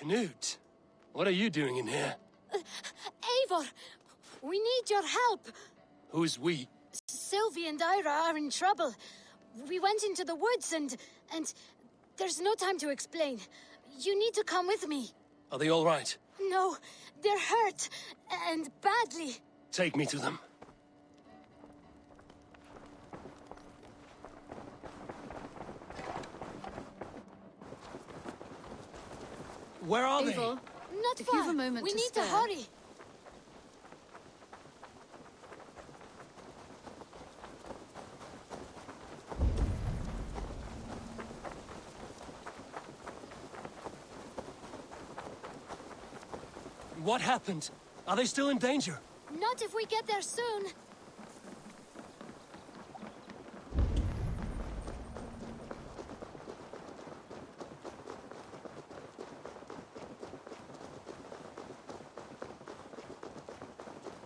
Knut, what are you doing in here? Eivor, we need your help. Who's we? Sylvie and Ira are in trouble. We went into the woods and there's no time to explain. You need to come with me. Are they all right? No, they're hurt, and badly. Take me to them. Where are they? Not if far. you have a moment we to need spare. to hurry. What happened? Are they still in danger? Not if we get there soon.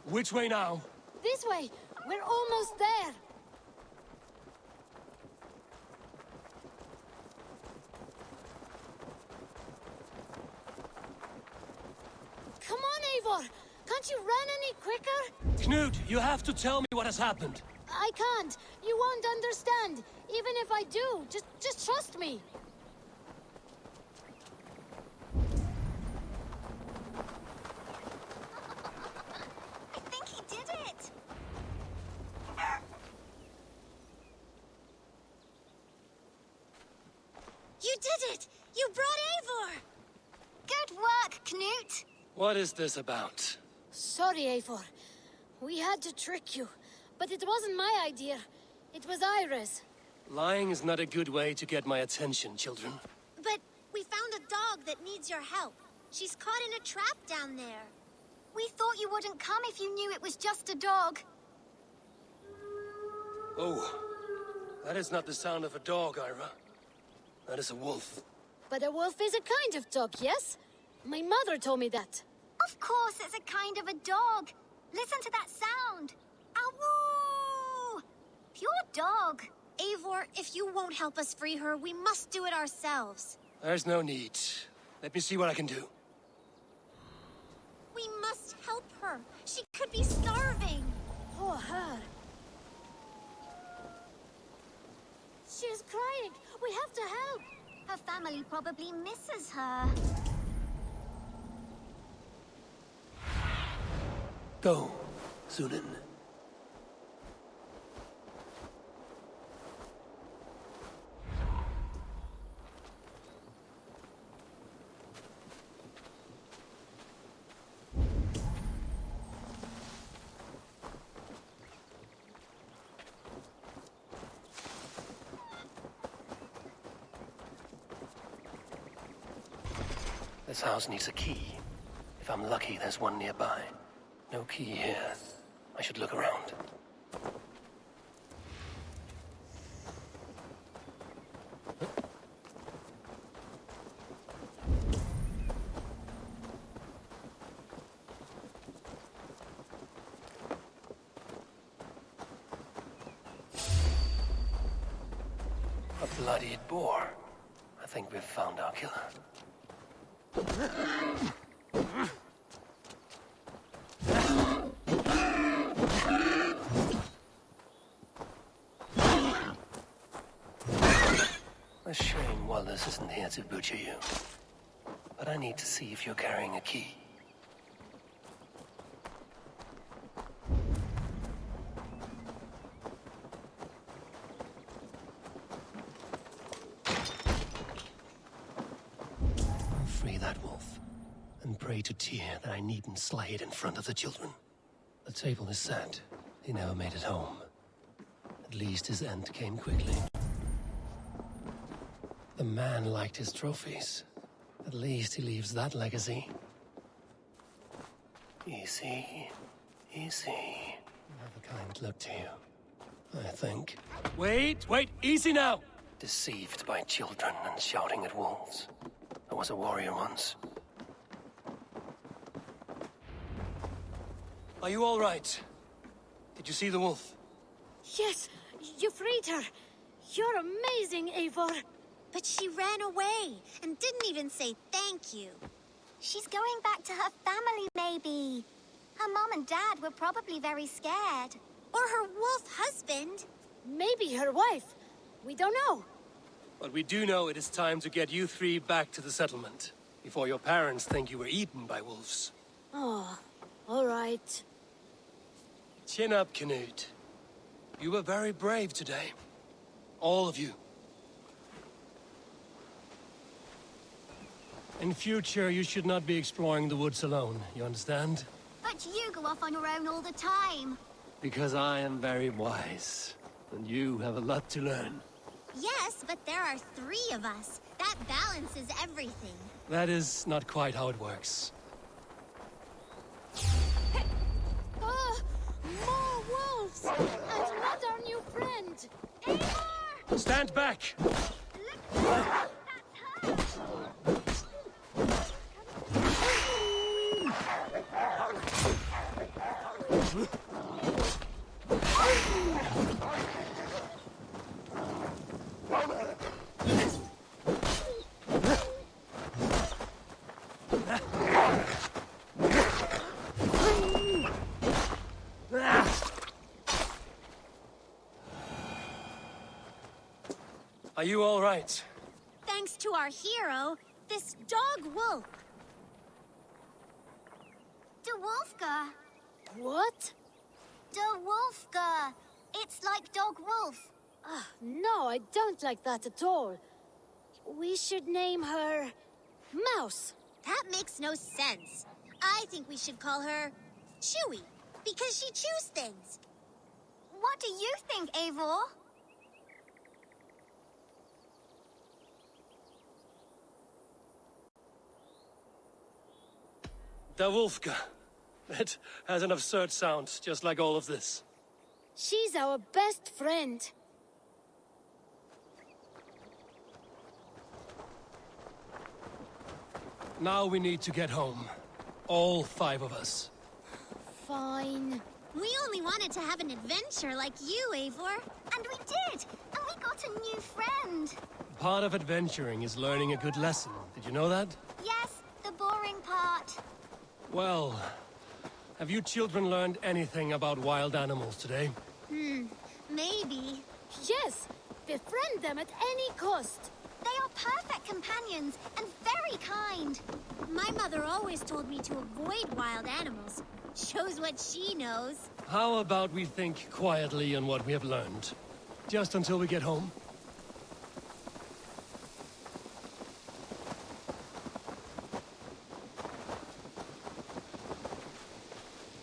Which way now? This way. We're almost there. Come on, Eivor. Can't you run any quicker? Knut, you have to tell me what has happened. I can't. You won't understand. Even if I do, just trust me. I think he did it! You did it! You brought Eivor! Good work, Knut! What is this about? Sorry, Eivor. We had to trick you. But it wasn't my idea. It was Ira's. Lying is not a good way to get my attention, children. But we found a dog that needs your help. She's caught in a trap down there. We thought you wouldn't come if you knew it was just a dog. Oh, That is not the sound of a dog, Ira. That is a wolf. But a wolf is a kind of dog, yes? My mother told me that. Of course it's a kind of a dog. Listen to that sound. Awoo! Pure dog. Eivor, if you won't help us free her, we must do it ourselves. There's no need. Let me see what I can do. We must help her. She could be starving. Poor her. She's crying. We have to help. Her family probably misses her. Go, Sunan. This house needs a key. If I'm lucky, there's one nearby. No key here. I should look around. A bloodied boar. I think we've found our killer. A shame Wallace isn't here to butcher you. But I need to see if you're carrying a key. Free that wolf, and pray to Tyr that I needn't slay it in front of the children. The table is set. He never made it home. At least his end came quickly. The man liked his trophies. At least he leaves that legacy. Easy. Easy. You have a kind look to you, I think. Wait, easy now! Deceived by children and shouting at wolves. I was a warrior once. Are you all right? Did you see the wolf? Yes, you freed her. You're amazing, Eivor. But she ran away and didn't even say thank you. She's going back to her family, maybe. Her mom and dad were probably very scared. Or her wolf husband. Maybe her wife. We don't know. But we do know it is time to get you three back to the settlement. Before your parents think you were eaten by wolves. Oh, all right. Chin up, Canute. You were very brave today. All of you. In future, you should not be exploring the woods alone, you understand? But you go off on your own all the time. Because I am very wise, and you have a lot to learn. Yes, but there are 3 of us. That balances everything. That is not quite how it works. More wolves! And not our new friend! Eivor! Stand back! Are you all right? Thanks to our hero, this dog wolf. De Wolfka. What? De Wolfka. It's like dog wolf. No, I don't like that at all. We should name her... Mouse. That makes no sense. I think we should call her Chewy, because she chews things. What do you think, Eivor? Da Wolfka. It has an absurd sound, just like all of this. She's our best friend. Now we need to get home. All 5 of us. Fine. We only wanted to have an adventure like you, Eivor. And we did! And we got a new friend. Part of adventuring is learning a good lesson. Did you know that? Yes, the boring part. Well, have you children learned anything about wild animals today? Maybe. Yes! Befriend them at any cost! They are perfect companions and very kind. My mother always told me to avoid wild animals. Shows what she knows. How about we think quietly on what we have learned? Just until we get home?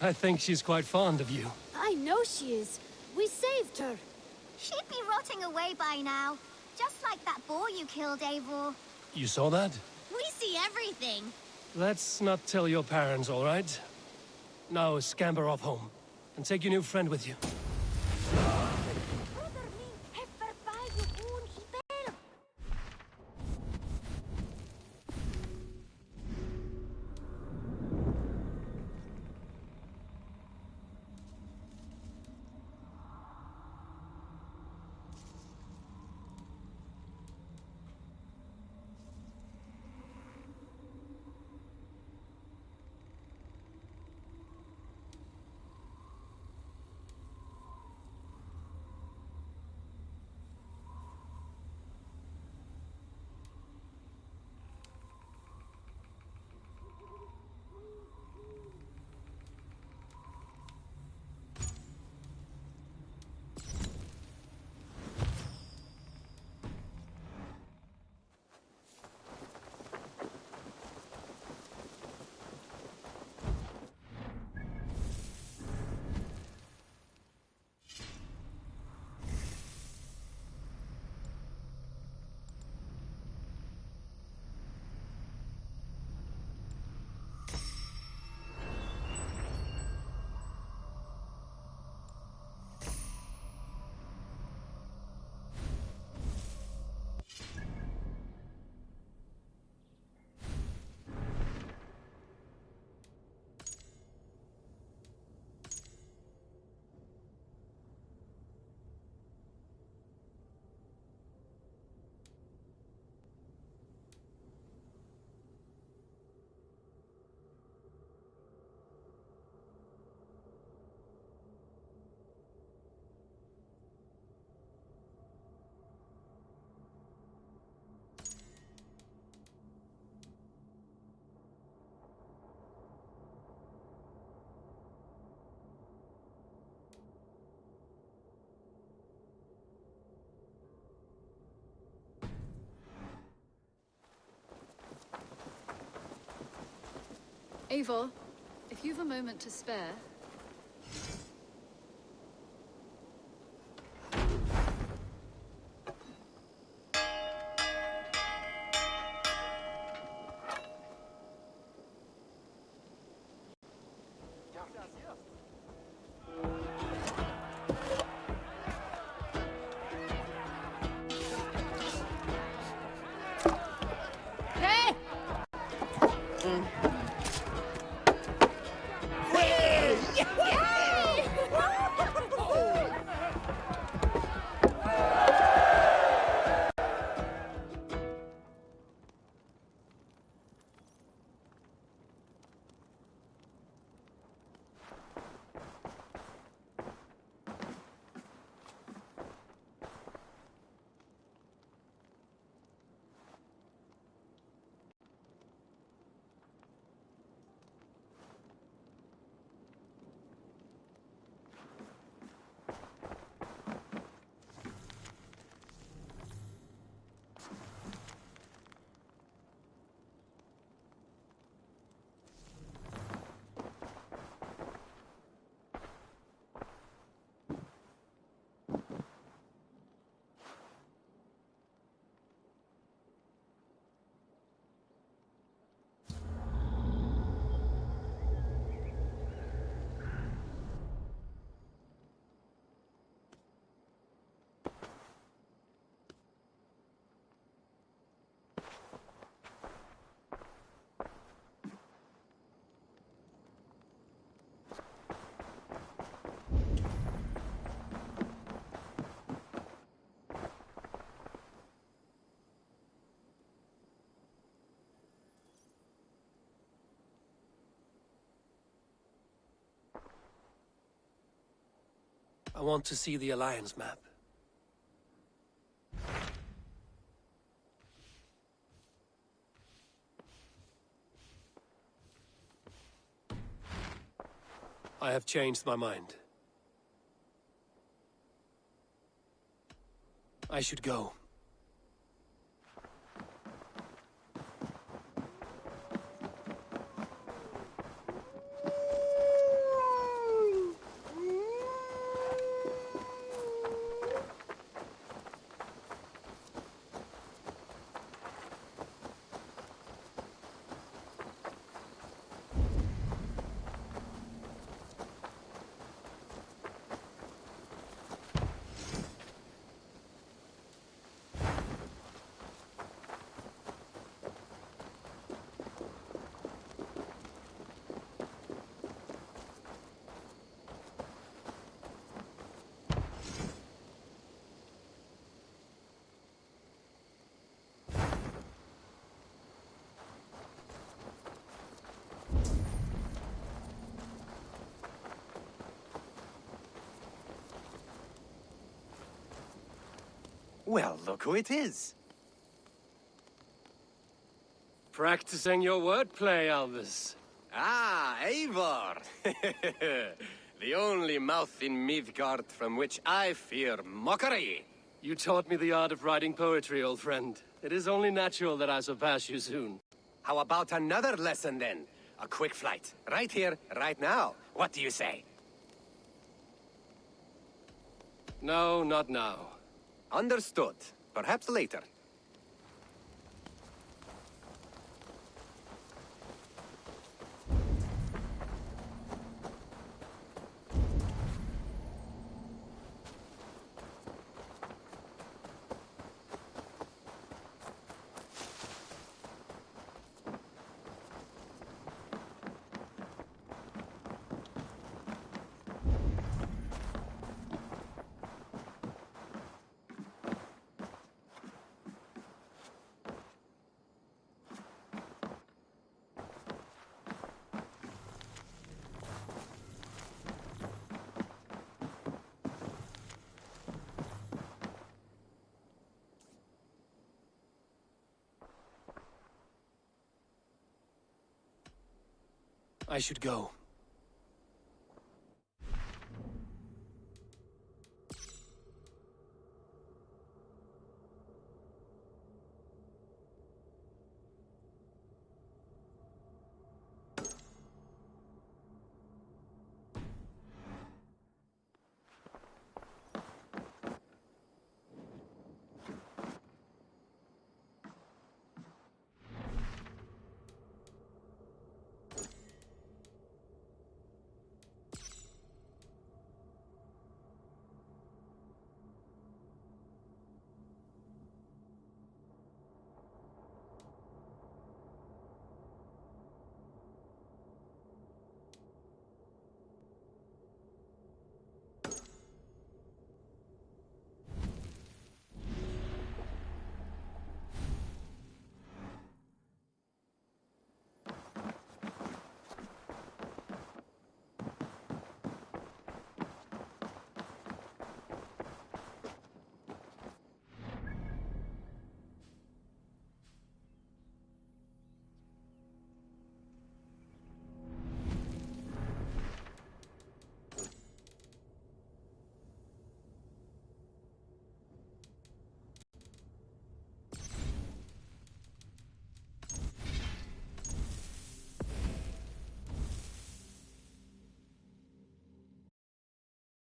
I think she's quite fond of you. I know she is. We saved her. She'd be rotting away by now. Just like that boar you killed, Eivor. You saw that? We see everything. Let's not tell your parents, all right? Now scamper off home. And take your new friend with you. Eivor, if you've a moment to spare... Hey! I want to see the Alliance map. I have changed my mind. I should go. Well, look who it is. Practicing your wordplay, Albus. Ah, Eivor! The only mouth in Midgard from which I fear mockery. You taught me the art of writing poetry, old friend. It is only natural that I surpass you soon. How about another lesson, then? A quick flight. Right here, right now. What do you say? No, not now. Understood. Perhaps later. I should go.